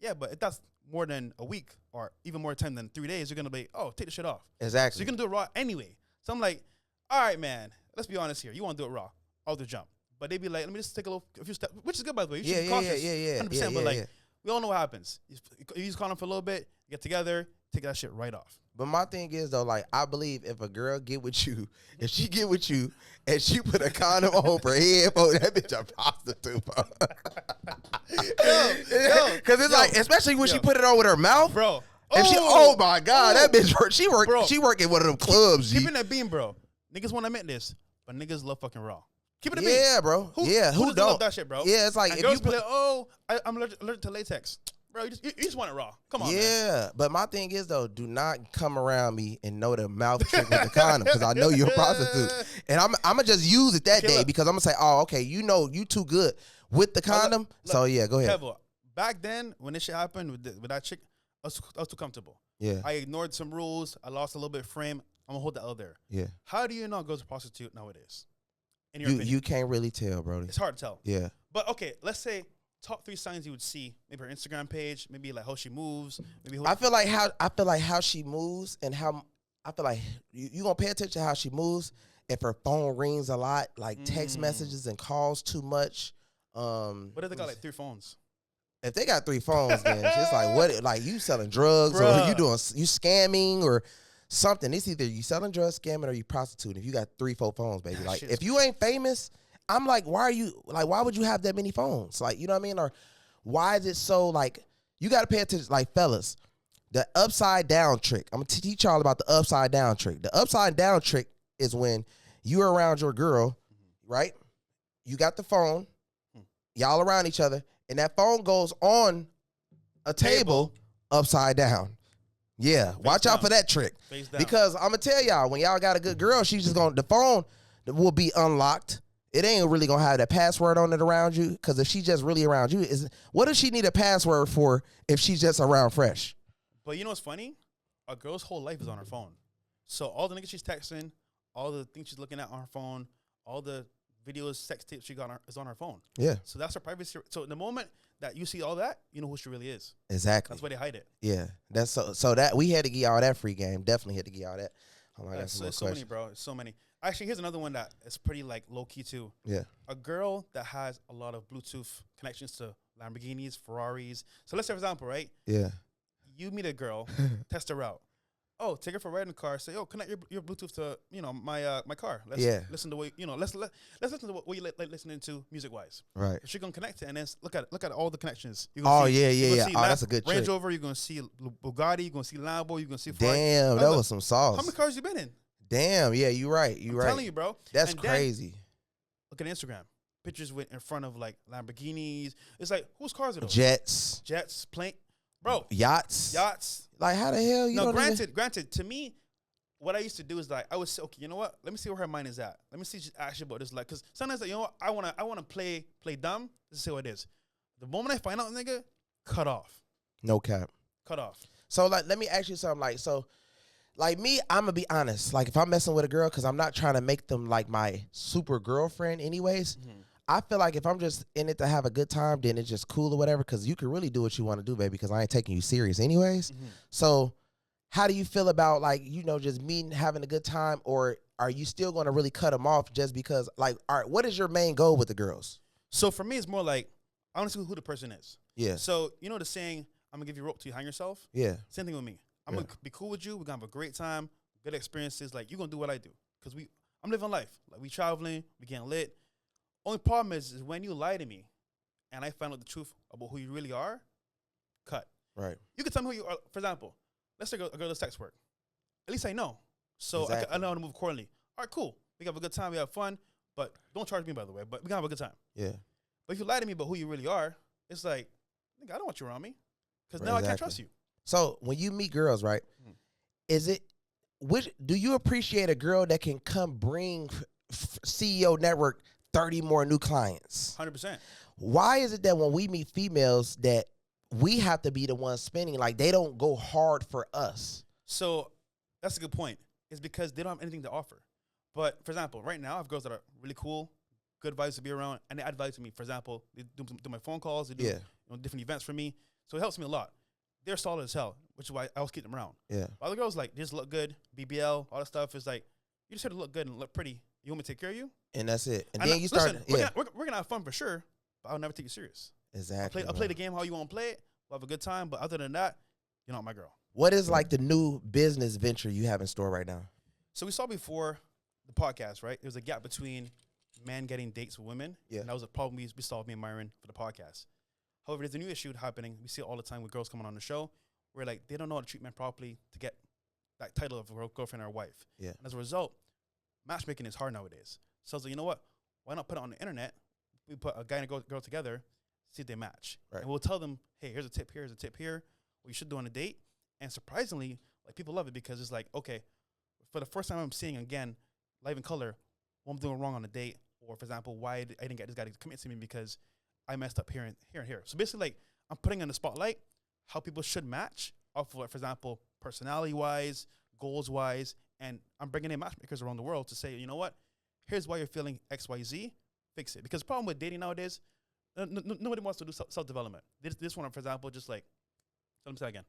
B: Yeah, but if that's more than a week or even more time than 3 days, you're going to be, oh, take the shit off. Exactly. So you're going to do it raw anyway. So I'm like, all right, man, let's be honest here. You want to do it raw. I'll do jump. But they be like, let me just take a few steps, which is good, by the way. You should be cautious. 100%. But like, we all know what happens. You use condom for a little bit, you get together, take that shit right off. But my thing is, though, like, I believe if a girl get with you, if she get with you and she put a condom on her head, bro, that bitch a prostitute, bro. Because it's like, especially when she put it on with her mouth.
A: Bro,
B: If she, oh my God, that bitch
A: Bro.
B: she work in one of them clubs.
A: Keeping that beam, bro. Niggas want to admit this, but niggas love fucking raw. Keep it a beam.
B: Yeah, bro.
A: Who
B: don't
A: love that shit, bro?
B: Yeah, it's like
A: and
B: if
A: girls
B: you put,
A: be like, oh, I'm allergic to latex. Bro, you just want it raw. Come on, man.
B: But my thing is though, do not come around me and know the mouth trick with the condom because I know you're a prostitute, and I'm gonna just use it that day because I'm gonna say, oh, okay, you know, you too good with the condom.
A: Look,
B: so yeah, go ahead.
A: KEVO, back then when this shit happened with that chick, I was too comfortable.
B: Yeah,
A: I ignored some rules. I lost a little bit of frame. I'm gonna hold that out there.
B: Yeah.
A: How do you know girls are prostitute nowadays? In your
B: you
A: opinion?
B: you can't really tell, bro.
A: It's hard to tell.
B: Yeah.
A: But okay, let's say top 3 signs you would see. Maybe her Instagram page, maybe like how she moves. Maybe
B: I feel like how she moves and how I feel like you gonna pay attention to how she moves. If her phone rings a lot, like text messages and calls too much.
A: What if they got like 3 phones?
B: If they got 3 phones, then it's like what? Like you selling drugs or you scamming or something. It's either you selling drugs, scamming, or you prostituting. If you got 3, 4 phones, baby. Like if you ain't famous, I'm like, why would you have that many phones? Like, you know what I mean? Or why is it so like you gotta pay attention, like fellas, the upside down trick. I'm gonna teach y'all about the upside down trick. The upside down trick is when you're around your girl, right? You got the phone, y'all around each other, and that phone goes on a table upside down. Yeah, watch out for that trick. Because I'm gonna tell y'all, when y'all got a good girl, she's just the phone will be unlocked. It ain't really gonna have that password on it around you. Because if she's just really around you, what does she need a password for if she's just around Fresh?
A: But you know what's funny? A girl's whole life is on her phone. So all the niggas she's texting, all the things she's looking at on her phone, all the videos, sex tapes she got is on her phone.
B: Yeah.
A: So that's her privacy. So the moment that you see all that, you know who she really is.
B: Exactly.
A: That's why they hide it.
B: Yeah. That's so that we had to get y'all that free game. Definitely had to get y'all that. Oh my God,
A: so many, bro. It's so many. Actually, here's another one that is pretty like low key too.
B: Yeah.
A: A girl that has a lot of Bluetooth connections to Lamborghinis, Ferraris. So let's say, for example, right?
B: Yeah.
A: You meet a girl, test her out. Oh, take her for a ride in the car. Say, oh, connect your Bluetooth to my car. Let's listen to what let's listen to what you like listening to music wise.
B: Right.
A: She gonna connect it and then look at all the connections.
B: Oh yeah. Oh, that's a good trick.
A: Range Rover. You're gonna see Bugatti. You're gonna see Lambo. You're gonna see.
B: Damn, that was some sauce.
A: How many cars you been in?
B: Damn, yeah, you right. I'm
A: telling you, bro.
B: That's crazy.
A: Look at Instagram. Pictures in front of like Lamborghinis. It's like whose cars are those? Jets, plane, bro.
B: Yachts. Like how the hell you?
A: No, granted. To me, what I used to do is like I would say, okay, you know what? Let me see where her mind is at. Let me see she's actually about this. Like, cause sometimes like, you know what? I wanna play dumb. Let's see what it is. The moment I find out, nigga, cut off.
B: No cap.
A: Cut off.
B: So like, let me ask you something. Like me, I'm gonna be honest. Like if I'm messing with a girl, cause I'm not trying to make them like my super girlfriend, anyways. Mm-hmm. I feel like if I'm just in it to have a good time, then it's just cool or whatever. Cause you can really do what you want to do, baby. Cause I ain't taking you serious, anyways. Mm-hmm. So, how do you feel about like just meeting, having a good time, or are you still gonna really cut them off just because? Like, all right, what is your main goal with the girls?
A: So for me, it's more like I want to see who the person is.
B: Yeah.
A: So you know the saying, "I'm gonna give you a rope till you hang yourself."
B: Yeah.
A: Same thing with me. I'm gonna be cool with you. We're gonna have a great time, good experiences. Like you're gonna do what I do, cause I'm living life. Like we traveling, we getting lit. Only problem is when you lie to me, and I find out the truth about who you really are. Cut.
B: Right.
A: You can tell me who you are. For example, let's say a girl does sex work. At least I know, so I know how to move accordingly. All right, cool. We have a good time. We have fun, but don't charge me by the way. But we gonna have a good time.
B: Yeah.
A: But if you lie to me about who you really are, it's like, nigga, I don't want you around me, cause now I can't trust you.
B: So when you meet girls, right, do you appreciate a girl that can come bring CEO Network 30 more new clients?
A: 100%.
B: Why is it that when we meet females that we have to be the ones spending, like they don't go hard for us?
A: So that's a good point. It's because they don't have anything to offer. But for example, right now I have girls that are really cool, good vibes to be around, and they add value to me. For example, they do my phone calls, they do different events for me. So it helps me a lot. They're solid as hell, which is why I always keep them around.
B: Yeah.
A: Other girls, like, they just look good, BBL, all that stuff. Is like, you just have to look good and look pretty. You want me to take care of you?
B: And that's it. And then you start.
A: Listen, we're going to have fun for sure, but I'll never take you serious.
B: Exactly.
A: I'll play the game how you want to play it. We'll have a good time. But other than that, you're not my girl.
B: What is like the new business venture you have in store right now?
A: So we saw before the podcast, right? There was a gap between men getting dates with women. Yeah. And that was a problem we solved, me and Myron, for the podcast. However, there's a new issue happening. We see it all the time with girls coming on the show where like they don't know how to treat men properly to get that title of girlfriend or wife.
B: Yeah.
A: And as a result, matchmaking is hard nowadays. So I was like, you know what? Why not put it on the internet? We put a guy and a girl together, see if they match.
B: Right.
A: And we'll tell them, hey, here's a tip here, here's a tip here, what you should do on a date. And surprisingly, like people love it because it's like, okay, for the first time I'm seeing again, live in color, what I'm doing wrong on a date, or for example, why I didn't get this guy to commit to me because I messed up here and here. So basically, like I'm putting in the spotlight how people should match off of, like, for example, personality-wise, goals-wise, and I'm bringing in matchmakers around the world to say, you know what, here's why you're feeling X, Y, Z, fix it. Because the problem with dating nowadays, nobody wants to do self-development. This one, for example, just like, let me say again.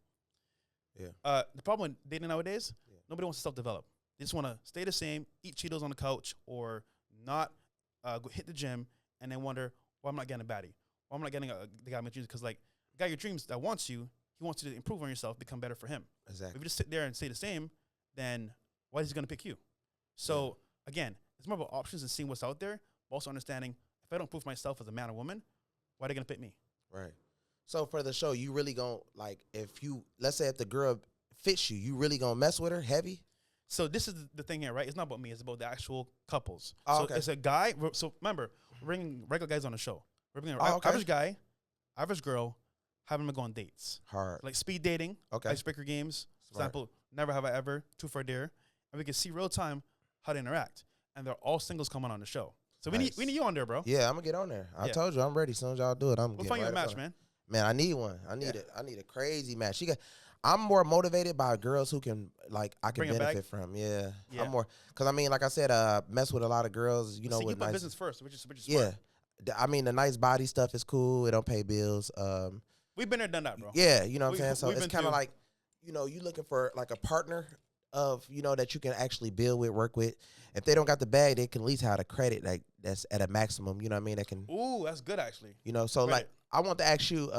B: Yeah.
A: The problem with dating nowadays, nobody wants to self-develop. They just want to stay the same, eat Cheetos on the couch, or not go hit the gym, and then wonder, why I'm not getting a baddie. Why I'm not getting the guy I'm dreams. Because like, the guy your dreams that wants you, he wants you to improve on yourself, become better for him.
B: Exactly.
A: If you just sit there and say the same, then why is he going to pick you? So again, it's more about options and seeing what's out there, but also understanding if I don't prove myself as a man or woman, why are they going to pick me?
B: Right. So for the show, you really gonna, like, if you, let's say if the girl fits you, you really gonna mess with her heavy?
A: So this is the thing here, right? It's not about me. It's about the actual couples.
B: Oh,
A: so
B: okay.
A: it's a guy. So remember, we're bringing regular guys on the show. We're bringing
B: Oh, okay.
A: average guy, average girl, having them go on dates.
B: Hard.
A: Like speed dating,
B: Okay.
A: icebreaker games. For
B: Smart.
A: example, never have I ever, 2 for a dare. And we can see real time how they interact. And they're all singles coming on the show. So
B: Nice.
A: we need you on there, bro.
B: Yeah, I'm gonna get on there. I
A: Yeah.
B: told you I'm ready. As soon as y'all do it, I'm
A: We'll
B: getting
A: find you a
B: right
A: match,
B: up.
A: man.
B: Man, I need one. I need
A: Yeah.
B: it. I need a crazy match. I'm more motivated by girls who can, like, I can
A: Bring it back?
B: benefit from. Yeah.
A: Yeah.
B: I'm more, because I mean, like I said, mess with a lot of girls, you know,
A: See, you
B: with
A: put
B: nice
A: business first, which is smart.
B: Yeah. I mean, the nice body stuff is cool. It don't pay bills.
A: We've been there, done that, bro.
B: Yeah, you know what I'm saying? So
A: we've
B: it's
A: been
B: kind of
A: through-
B: like, you know, you looking for like a partner of, you know, that you can actually build with, work with. If they don't got the bag, they can at least have the credit like that's at a maximum, you know what I mean? That can,
A: Ooh, that's good, actually.
B: you know, so like,
A: Credit.
B: I want to ask you,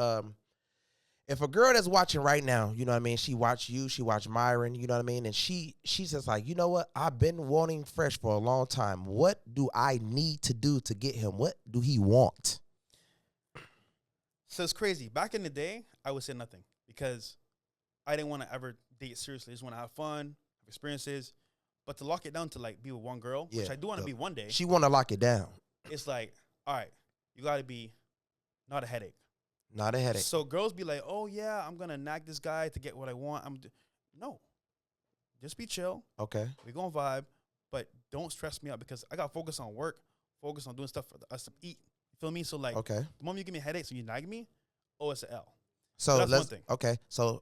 B: if a girl that's watching right now, you know what I mean, she watch you, she watch Myron, you know what I mean, and she's just like, you know what, I've been wanting Fresh for a long time. What do I need to do to get him? What do he want?
A: So it's crazy. Back in the day, I would say nothing because I didn't want to ever date seriously. I just want to have fun, have experiences. But to lock it down to like be with one girl, which
B: Yeah,
A: I do want to be one day,
B: She want to lock it down.
A: it's like, all right, you got to be not a headache.
B: Not a headache.
A: So girls be like, oh, yeah, I'm going to nag this guy to get what I want. No. Just be chill.
B: Okay.
A: We're going to vibe. But don't stress me out because I got to focus on work, focus on doing stuff for us to eat. You feel me? So, like,
B: Okay.
A: the moment you give me headaches and you nag me, oh, it's an L.
B: So
A: that's
B: let's,
A: one thing.
B: okay. So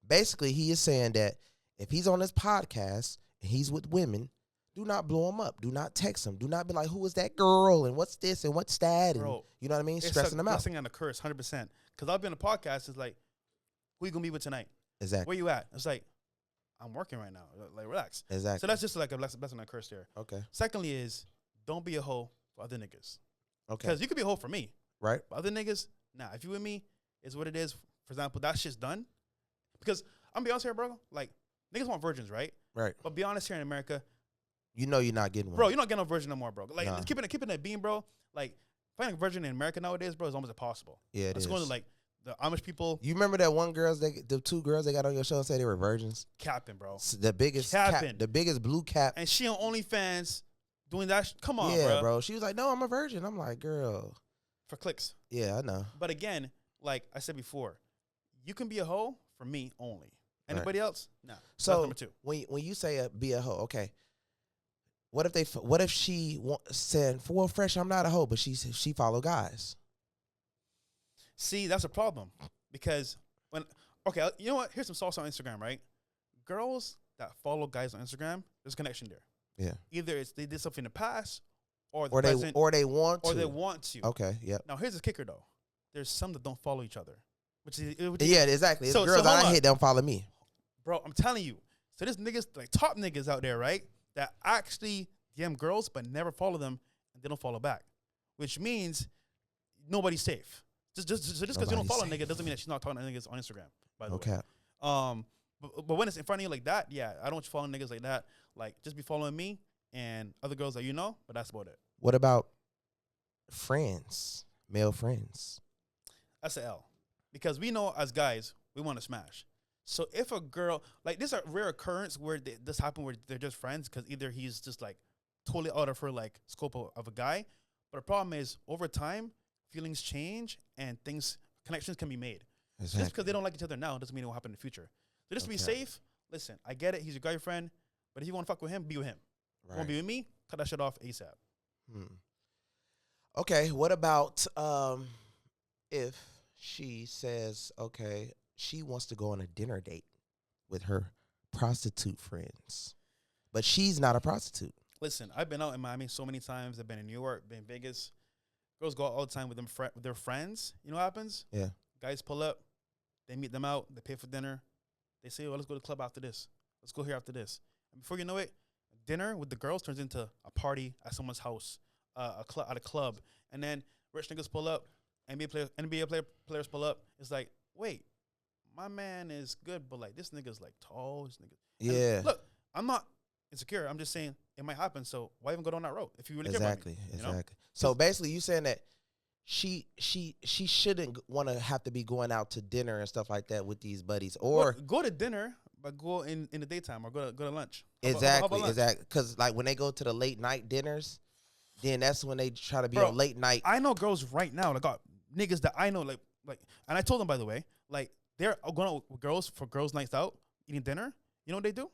B: basically he is saying that if he's on this podcast and he's with women, do not blow him up. Do not text him. Do not be like, who is that girl and what's this and what's that? And
A: Bro,
B: you know what I mean?
A: It's
B: Stressing them out.
A: blessing and a curse, 100%. Because I've been on a podcast, it's like, who you going to be with tonight?
B: Exactly.
A: Where you at? It's like, I'm working right now. Like, relax.
B: Exactly.
A: So that's just like a blessing and a curse there.
B: Okay.
A: Secondly is, don't be a hoe for other niggas.
B: Okay.
A: Because you could be a hoe for me.
B: Right.
A: But other niggas, nah. If you with me, it's what it is. For example, that shit's done. Because I'm be honest here, bro. Like, niggas want virgins, right?
B: Right.
A: But be honest here in America,
B: You know you're not getting one.
A: bro, you're not getting no virgin no more, bro. Like,
B: Nah.
A: keeping that beam, bro. Like, finding a virgin in America nowadays, bro, is almost impossible.
B: Yeah, it
A: It's
B: is.
A: going to like the Amish people
B: You remember that one the 2 girls they got on your show and said they were virgins?
A: capping, bro.
B: The biggest cap,
A: Capping.
B: the biggest blue cap.
A: And she on OnlyFans doing that. Come on,
B: Yeah,
A: bro.
B: bro. She was like, no, I'm a virgin. I'm like, girl.
A: For clicks.
B: Yeah, I know.
A: But again, like I said before, you can be a hoe for me only. Anybody else? Nah.
B: So
A: That's number 2.
B: when you say be a hoe, okay. What if she said, "For Fresh, I'm not a hoe," but she follow guys?
A: See, that's a problem because you know what? Here's some sauce on Instagram, right? Girls that follow guys on Instagram, there's a connection there.
B: Yeah.
A: Either it's they did something in the past, or the
B: Or
A: present,
B: they want to.
A: or they want to.
B: Okay. Yep.
A: Now here's the kicker though. There's some that don't follow each other, which is
B: Yeah, exactly.
A: So-
B: It's girls
A: so hold
B: I
A: on.
B: hate don't follow me.
A: bro. I'm telling you. So there's niggas like top niggas out there, right? That actually DM girls but never follow them and they don't follow back, which means nobody's safe. Just because you don't
B: Nobody's
A: follow a
B: safe.
A: nigga doesn't mean that she's not talking to niggas on Instagram. By the way.
B: Okay.
A: But when it's in front of you like that, yeah, I don't want you following niggas like that. Like, just be following me and other girls that you know, but that's about it.
B: What about friends, male friends?
A: That's an L. Because we know as guys, we want to smash. So if a girl, like, this is a rare occurrence where this happened where they're just friends because either he's just like totally out of her like scope of a guy. But the problem is over time, feelings change and connections can be made.
B: Exactly.
A: Just because they don't like each other now doesn't mean it will happen in the future. So just to be safe, listen, I get it. He's your girlfriend. But if you want to fuck with him, be with him.
B: Right.
A: Want to be with me? Cut that shit off ASAP.
B: Okay, what about if she says, okay, she wants to go on a dinner date with her prostitute friends, but she's not a prostitute?
A: Listen, I've been out in Miami so many times. I've been in New York, been in Vegas. Girls go out all the time with with their friends. You know what happens?
B: Yeah.
A: Guys pull up. They meet them out. They pay for dinner. They say, oh, let's go to the club after this. Let's go here after this. And before you know it, dinner with the girls turns into a party at someone's house, at a club. And then rich niggas pull up, NBA players pull up. It's like, wait, my man is good, but like this nigga's like tall. This nigga.
B: Yeah.
A: And look, I'm not insecure. I'm just saying it might happen. So why even go down that road if you really care about me?
B: Exactly.
A: Know?
B: So basically, you saying that she shouldn't want to have to be going out to dinner and stuff like that with these buddies, or
A: go to dinner, but go in the daytime or go to lunch. How
B: exactly,
A: about lunch?
B: exactly. Because like when they go to the late night dinners, then that's when they try to be on late night.
A: I know girls right now, like niggas that I know, like, and I told them, by the way, like they're going out with girls for girls' nights out, eating dinner. You know what they do?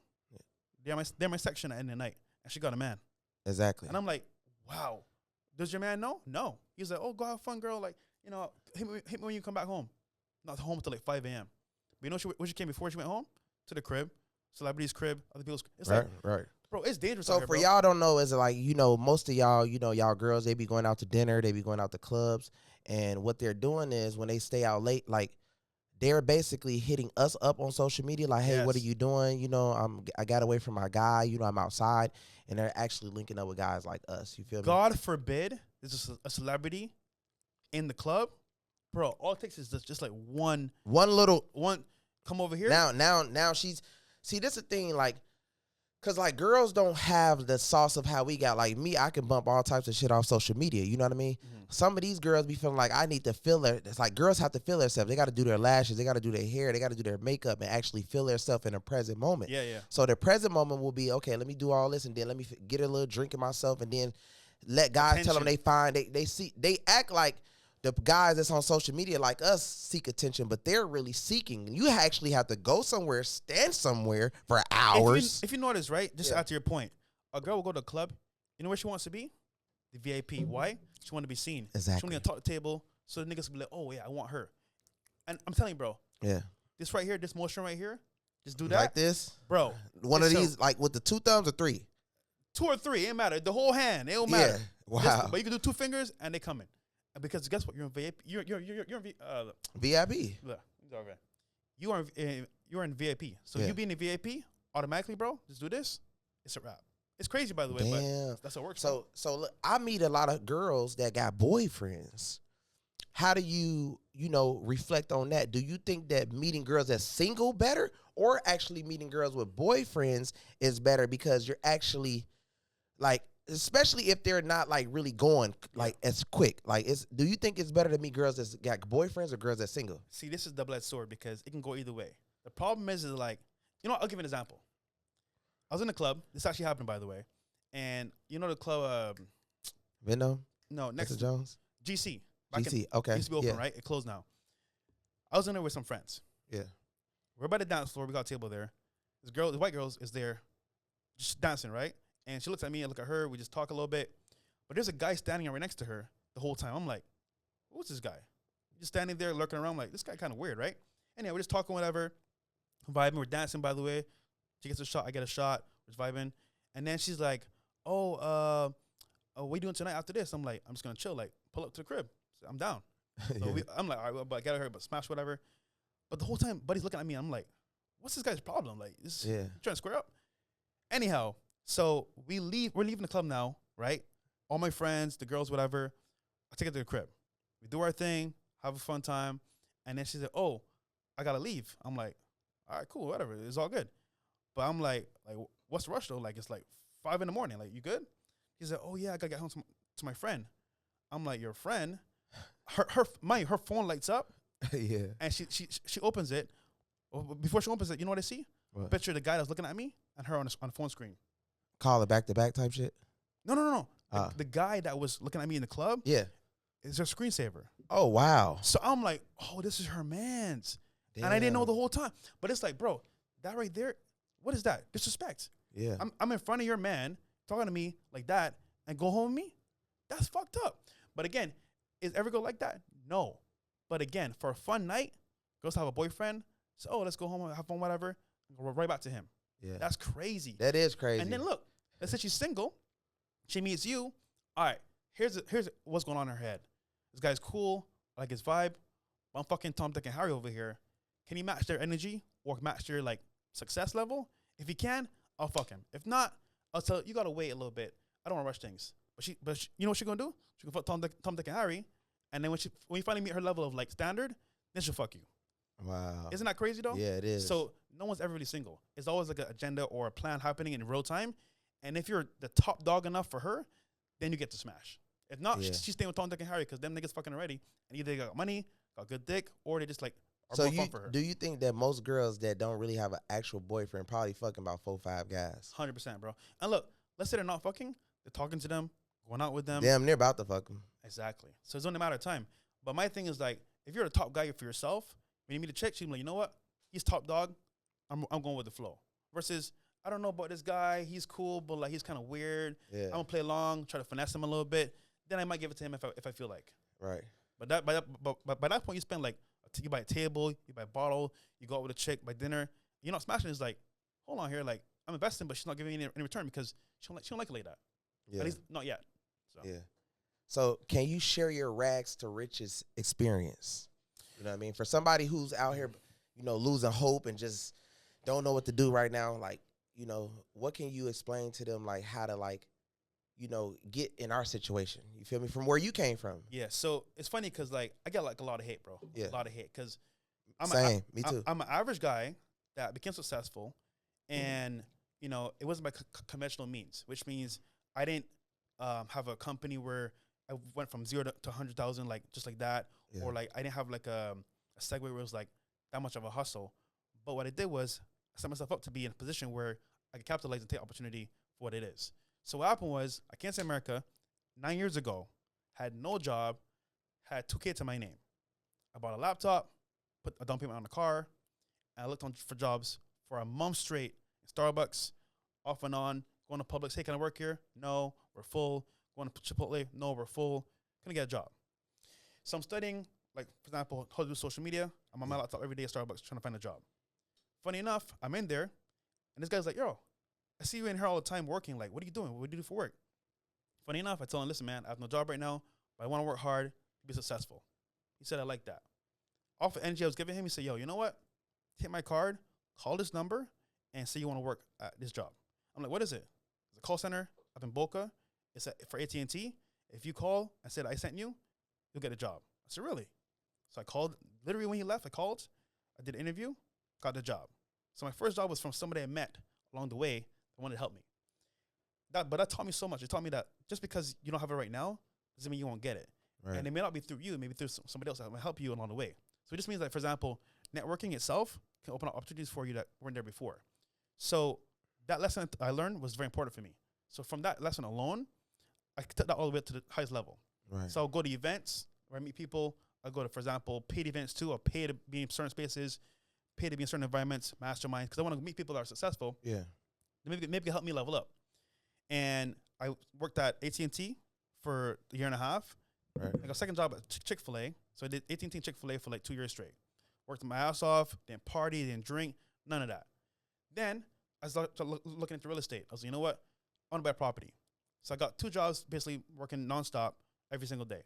A: Yeah. They're my section at the end of the night, and she got a man.
B: Exactly.
A: And I'm like, wow. Does your man know? No. He's like, oh, go have fun, girl. Like, you know, hit me when you come back home. Not home until like 5 a.m. But you know where she came before she went home? To the crib. Celebrity's crib. Other people's crib. It's
B: right,
A: like,
B: right.
A: Bro, it's dangerous
B: So
A: out here,
B: for
A: bro.
B: y'all don't know, is like, you know, most of y'all, you know, y'all girls, they be going out to dinner, they be going out to clubs. And what they're doing is when they stay out late, like they're basically hitting us up on social media, like, hey, what are you doing? You know, I got away from my guy, you know, I'm outside. And they're actually linking up with guys like us. You feel me?
A: God forbid there's a celebrity in the club. Bro, all it takes is just like one come over here.
B: Now she's, see, this is the thing, like, cause like girls don't have the sauce of how we got. Like me, I can bump all types of shit off social media. You know what I mean? Mm-hmm. Some of these girls be feeling like I need to feel their. It's like girls have to feel themselves. They got to do their lashes. They got to do their hair. They got to do their makeup and actually feel themselves in a present moment.
A: Yeah, yeah.
B: So the present moment will be, okay, let me do all this and then let me get a little drink in myself and then let guys tell them they fine. They act like the guys that's on social media like us seek attention, but they're really seeking. You actually have to go somewhere, stand somewhere for hours.
A: If you notice, right, just add to your point, a girl will go to a club. You know where she wants to be? The VIP. Why? She want to be seen.
B: Exactly.
A: She want to talk to the table so the niggas will be like, oh, yeah, I want her. And I'm telling you, bro.
B: Yeah.
A: This right here, this motion right here, just do that.
B: Like this?
A: Bro.
B: One of these, like with the 2 thumbs or 3?
A: 2 or 3, it ain't matter. The whole hand, it don't matter.
B: Yeah. Wow.
A: But you can do 2 fingers and they coming. Because guess what? You're in VIP. You're in
B: VIP.
A: You're in VIP. So you being in VIP automatically, bro. Just do this. It's a wrap. It's crazy, by the way.
B: Damn.
A: But that's how it works.
B: So look, I meet a lot of girls that got boyfriends. How do you reflect on that? Do you think that meeting girls as single better, or actually meeting girls with boyfriends is better because you're actually like, especially if they're not like really going like as quick, like do you think it's better to meet girls that got boyfriends or girls that's single?
A: See, this is double-edged sword because it can go either way. The problem is like, I'll give you an example. I was in a club. This actually happened, by the way. And you know the club,
B: Vendo?
A: No, next
B: to Jones?
A: GC.
B: GC, okay.
A: It used to be open, right? It closed now. I was in there with some friends.
B: Yeah.
A: We're by the dance floor. We got a table there. This white girl is there just dancing, right? And she looks at me, I look at her, we just talk a little bit. But there's a guy standing right next to her the whole time. I'm like, who's this guy? Just standing there lurking around, like, this guy kind of weird, right? Anyway, we're just talking, whatever. Vibing, we're dancing, by the way. She gets a shot, I get a shot. We're just vibing. And then she's like, what are you doing tonight after this? I'm like, I'm just going to chill, like, pull up to the crib. So I'm down. So I'm like, all right, but I got her, but smash, whatever. But the whole time, buddy's looking at me. I'm like, what's this guy's problem? Like, trying to square up? Anyhow. So we're leaving the club now, right? All my friends, the girls, whatever. I take it to the crib. We do our thing, have a fun time. And then she said, oh, I got to leave. I'm like, all right, cool, whatever. It's all good. But I'm like, what's the rush though? Like, it's like 5 a.m. Like, you good? He said, oh, yeah, I got to get home to my friend. I'm like, your friend? Her phone lights up.
B: Yeah.
A: And she opens it. Before she opens it, you know what I see?
B: What?
A: A picture of the guy that's looking at me and her on the phone screen.
B: Call it back to back type shit.
A: No. The guy that was looking at me in the club,
B: Yeah.
A: is her screensaver.
B: Oh wow.
A: So I'm like, oh, this is her man's, and I didn't know the whole time. But it's like, bro, that right there, what is that? Disrespect.
B: Yeah.
A: I'm in front of your man talking to me like that, and go home with me. That's fucked up. But again, is every girl like that? No. But again, for a fun night, girls have a boyfriend. So, oh, let's go home and have fun, whatever. And go right back to him.
B: Yeah.
A: That's crazy.
B: That is crazy.
A: And then look, let's say she's single. She meets you. All right, here's what's going on in her head. This guy's cool. I like his vibe. I'm fucking Tom, Dick, and Harry over here. Can he match their energy or match their like success level? If he can, I'll fuck him. If not, I'll tell you gotta wait a little bit. I don't want to rush things. But she, you know what she's gonna do? She gonna fuck Tom, Dick, and Harry. And then when you finally meet her level of like standard, then she'll fuck you.
B: Wow.
A: Isn't that crazy though?
B: Yeah, it is.
A: So no one's ever really single. It's always like an agenda or a plan happening in real time. And if you're the top dog enough for her, then you get to smash. If not, she's staying with Tom, Dick, and Harry because them niggas fucking already. And either they got money, got good dick, or they just like are
B: so
A: more fun for her.
B: do you think that most girls that don't really have an actual boyfriend probably fucking about 4-5 guys?
A: 100%, bro. And look, let's say they're not fucking. They're talking to them, going out with them.
B: Damn, they're about to fuck them.
A: Exactly. So it's only a matter of time. But my thing is like, if you're a top guy for yourself, when you meet a chick, she's like, you know what? He's top dog. I'm going with the flow. Versus, I don't know about this guy. He's cool, but like he's kind of weird.
B: Yeah.
A: I'm gonna play along, try to finesse him a little bit. Then I might give it to him if I feel like.
B: Right.
A: But by that point, you spend like you buy a table, you buy a bottle, you go out with a chick, buy dinner. You're not smashing. It's like, hold on here, like I'm investing, but she's not giving me any return because she don't like it like that.
B: Yeah.
A: At least not yet. So.
B: Yeah. So can you share your rags to riches experience? You know what I mean? For somebody who's out here, you know, losing hope and just don't know what to do right now, like, you know, what can you explain to them, like how to like, you know, get in our situation? You feel me? From where you came from.
A: Yeah. So it's funny because like I get like a lot of hate, bro.
B: Yeah.
A: A lot of hate because
B: Me too.
A: I'm an average guy that became successful, and you know it wasn't by conventional means, which means I didn't have a company where I went from 0 to 100,000 like just like that,
B: Yeah.
A: or like I didn't have like a segue where it was like that much of a hustle. But what I did was I set myself up to be in a position where I could capitalize and take opportunity for what it is. So what happened was I came to America 9 years ago, had no job, had 2K to my name. I bought a laptop, put a down payment on the car, and I looked on for jobs for a month straight in Starbucks, off and on, going to Publix. Hey, can I work here? No, we're full. Going to Chipotle? No, we're full. Couldn't get a job. So I'm studying, like, for example, how to do social media. I'm on my laptop every day at Starbucks trying to find a job. Funny enough, I'm in there, and this guy's like, yo, I see you in here all the time working. Like, what are you doing? What do you do for work? Funny enough, I told him, listen, man, I have no job right now, but I want to work hard to be successful. He said, I like that. Off the energy I was giving him, he said, yo, you know what? Take my card, call this number, and say you want to work at this job. I'm like, what is it? It's a call center up in Boca. It's for AT&T. If you call and said I sent you, you'll get a job. I said, really? So I called. Literally when he left, I called. I did an interview, got the job. So my first job was from somebody I met along the way that wanted to help me. But that taught me so much. It taught me that just because you don't have it right now doesn't mean you won't get it.
B: Right.
A: And it may not be through you, maybe through somebody else that will help you along the way. So it just means that, for example, networking itself can open up opportunities for you that weren't there before. So that lesson I learned was very important for me. So from that lesson alone, I took that all the way up to the highest level.
B: Right.
A: So I'll go to events where I meet people. I'll go to, for example, paid events too. I'll pay to be in certain spaces, pay to be in certain environments, masterminds, because I want to meet people that are successful.
B: Yeah.
A: Maybe help me level up. And I worked at AT&T for a year and a half.
B: Right.
A: I got a second job at Chick-fil-A. So I did AT&T and Chick-fil-A for like 2 years straight. Worked my ass off, didn't party, didn't drink, none of that. Then I started looking into real estate. I was like, you know what? I want to buy a property. So I got 2 jobs, basically working nonstop every single day.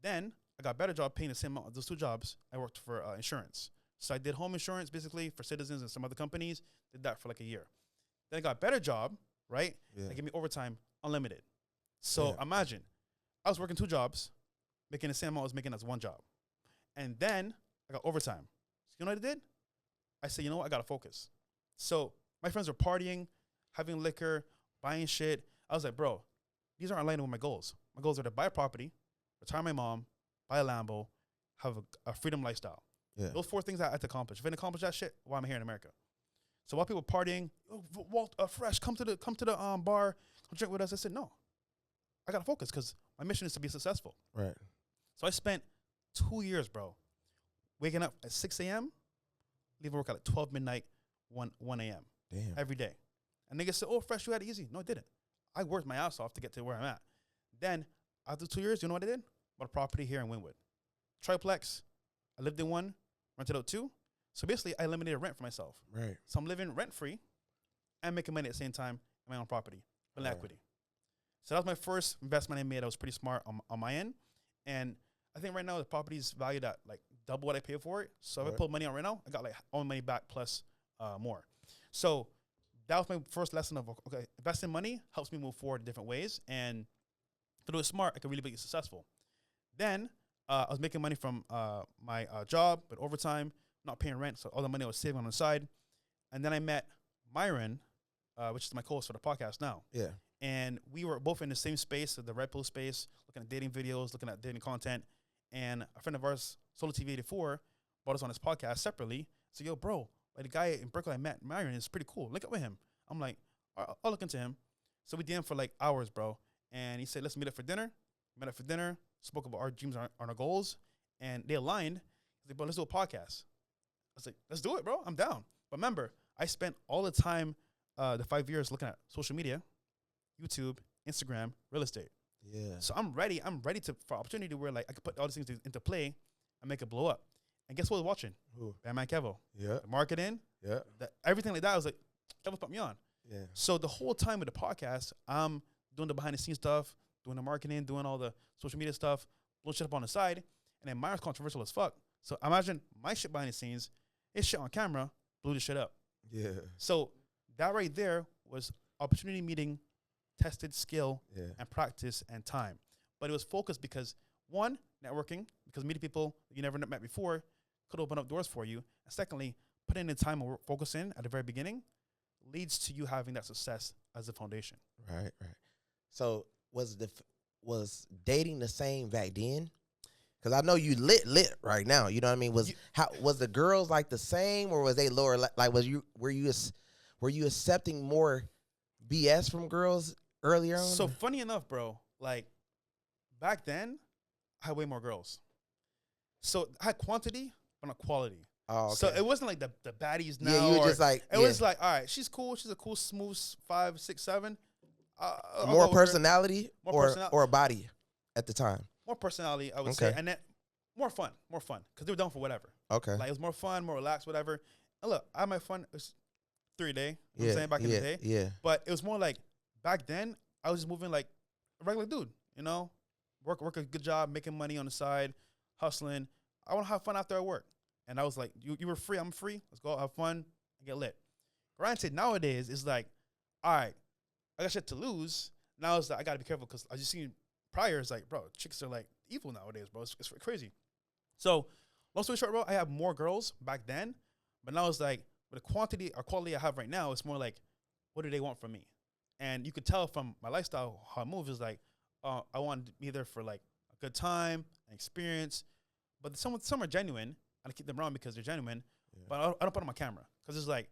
A: Then I got a better job paying the same amount of those 2 jobs. I worked for insurance. So I did home insurance basically for Citizens and some other companies. Did that for like a year. Then I got a better job, right?
B: Yeah.
A: They gave me overtime, unlimited. So imagine, I was working 2 jobs, making the same amount I was making as 1 job. And then I got overtime. So you know what I did? I said, you know what? I got to focus. So my friends were partying, having liquor, buying shit. I was like, bro, these aren't aligning with my goals. My goals are to buy a property, retire my mom, buy a Lambo, have a freedom lifestyle.
B: Yeah.
A: Those 4 things I had to accomplish. If I didn't accomplish that shit, why am I here in America? So while people partying, Walt, Fresh, come to the bar, come drink with us. I said, no, I gotta focus because my mission is to be successful.
B: Right.
A: So I spent 2 years, bro, waking up at 6 a.m., leaving work at like 12 midnight, 1 a.m.
B: Damn.
A: every day. And niggas said, oh, Fresh, you had it easy. No, I didn't. I worked my ass off to get to where I'm at. Then after 2 years, you know what I did? Bought a property here in Wynwood. Triplex. I lived in one, rented out 2. So basically, I eliminated rent for myself.
B: Right.
A: So I'm living rent-free and making money at the same time in my own property, building equity. So that was my first investment I made. I was pretty smart on my end. And I think right now the property is valued at like double what I paid for it. So if I put money on right now, I got like all my money back plus more. So that was my first lesson of, okay, investing money helps me move forward in different ways. And to do it smart, I can really be successful. Then I was making money from my job, but overtime, not paying rent. So all the money I was saving on the side. And then I met Myron, which is my co-host for the podcast now.
B: Yeah.
A: And we were both in the same space, the Red Pill space, looking at dating videos, looking at dating content. And a friend of ours, Solo TV 84, brought us on his podcast separately. So, yo, bro, like the guy in Berkeley I met, Myron, is pretty cool. Link up with him. I'm like, I'll look into him. So we DM'd for like hours, bro. And he said, let's meet up for dinner. Met up for dinner, spoke about our dreams and our goals. And they aligned. He's like, bro, let's do a podcast. I was like, let's do it, bro. I'm down. But remember, I spent all the time, the 5 years looking at social media, YouTube, Instagram, real estate.
B: Yeah.
A: So I'm ready. I'm ready for opportunity where like I could put all these things into play and make it blow up. And guess what was watching?
B: Who?
A: BANDMAN KEVO.
B: Yeah.
A: The marketing.
B: Yeah.
A: Everything like that. I was like, Kevo's put me on.
B: Yeah.
A: So the whole time with the podcast, I'm doing the behind the scenes stuff, doing the marketing, doing all the social media stuff, blowing shit up on the side. And then Myron's controversial as fuck. So imagine my shit behind the scenes, his shit on camera, blew the shit up.
B: Yeah.
A: So that right there was opportunity meeting, tested skill and practice and time. But it was focused because, one, networking, because meeting people you never met before could open up doors for you. And secondly, putting in the time and focus in at the very beginning leads to you having that success as a foundation.
B: Right, right. So was dating the same back then? Because I know you lit right now. You know what I mean? Was the girls like the same, or was they lower? Like were you accepting more BS from girls earlier on?
A: So funny enough, bro, like back then, I had way more girls. So I had quantity, but not quality.
B: Oh, okay.
A: So it wasn't like the baddies now.
B: Yeah, you were just like,
A: it was like, all right, she's cool. She's a cool, smooth 5, 6, 7.
B: More personality
A: or
B: a body at the time.
A: More personality, I would say, and then more fun, because they were down for whatever.
B: Okay,
A: like it was more fun, more relaxed, whatever. And look, I had my fun. It was 3 day. You know what I'm saying, back in the day.
B: Yeah.
A: But it was more like back then. I was just moving like a regular dude. You know, work a good job, making money on the side, hustling. I want to have fun after I work. And I was like, you were free, I'm free. Let's go out, have fun, and get lit. Granted, nowadays it's like, all right, I got shit to lose. Now it's like I gotta be careful because I just seen prior. It's like, bro, chicks are like evil nowadays, bro. It's crazy. So, long story short, bro, I have more girls back then, but now it's like with the quantity or quality I have right now, it's more like, what do they want from me? And you could tell from my lifestyle how it moves is like, I want to be there for like a good time, an experience, but some are genuine, and I keep them around because they're genuine. Yeah. But I don't put them on camera because it's like,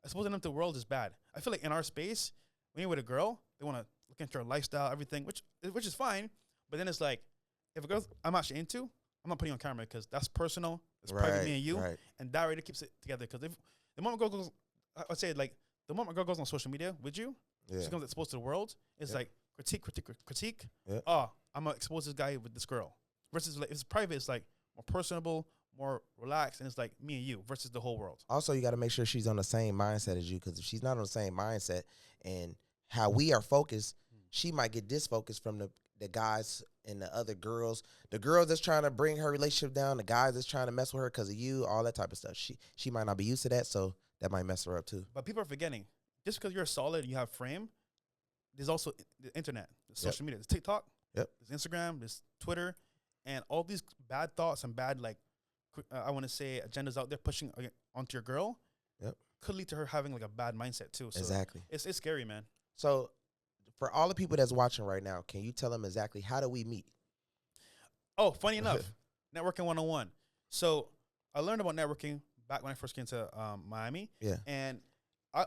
A: exposing them to the world is bad. I feel like in our space, when you're with a girl, they want to look into her lifestyle, everything, which is fine. But then it's like, if a girl I'm actually into, I'm not putting on camera because that's personal. It's private, me and you, and that really keeps it together. Because if the moment a girl goes, I'd say like the moment a girl goes on social media with you, she becomes exposed to the world. It's like critique. Yeah. Oh, I'm gonna expose this guy with this girl. Versus like if it's private, it's like more personable, more relaxed, and it's like me and you versus the whole world.
B: Also, you got to make sure she's on the same mindset as you, because if she's not on the same mindset and how we are focused, she might get disfocused from the guys and the other girls. The girls that's trying to bring her relationship down, the guys that's trying to mess with her because of you, all that type of stuff. She might not be used to that, so that might mess her up too.
A: But people are forgetting, just because you're solid and you have frame, there's also the internet, there's social media, there's TikTok, there's Instagram, there's Twitter, and all these bad thoughts and bad, like, I want to say agendas out there pushing onto your girl could lead to her having like a bad mindset too. So
B: exactly.
A: It's scary, man.
B: So for all the people that's watching right now, can you tell them exactly how do we meet?
A: Oh, funny enough, networking 101. So I learned about networking back when I first came to Miami.
B: Yeah.
A: And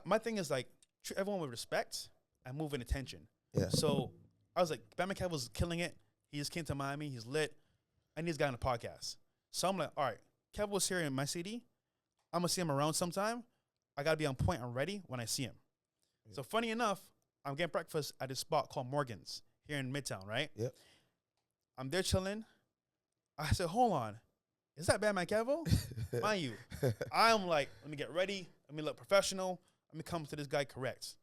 A: my thing is like treat everyone with respect and move in attention.
B: Yeah.
A: So I was like, Bandman Kev was killing it. He just came to Miami. He's lit. I need this guy on the podcast. So I'm like, all right, Kev was here in my city. I'm going to see him around sometime. I got to be on point and ready when I see him. Yeah. So funny enough, I'm getting breakfast at this spot called Morgan's here in Midtown, right?
B: Yep.
A: I'm there chilling. I said, hold on. Is that Bandman Kevo? Mind you, I'm like, let me get ready. Let me look professional. Let me come to this guy correct.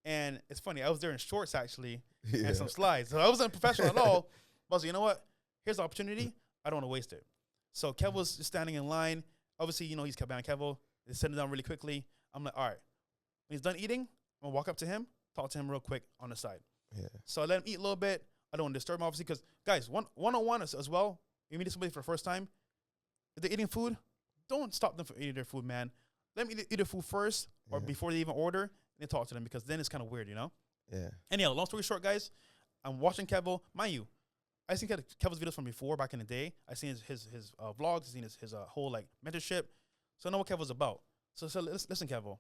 A: And it's funny. I was there in shorts, actually, and some slides. So I wasn't professional at all. But I was like, you know what? Here's the opportunity. I don't want to waste it. So Kev was just standing in line. Obviously, he's Bandman Kevo. They sent it down really quickly. I'm like, all right. When he's done eating, I'm going to walk up to him, talk to him real quick on the side. Yeah. So I let him eat a little bit. I don't want to disturb him, obviously, because, guys, one-on-one as well, you meet somebody for the first time, if they're eating food, don't stop them from eating their food, man. Let them eat their food first or before they even order, and then talk to them, because then it's kind of weird, Yeah. Anyhow, long story short, guys, I'm watching Kevo. Mind you, I seen Kevo's videos from before, back in the day. I seen his vlogs. I seen his whole, like, mentorship. So I know what Kevo's about. So listen, Kevo.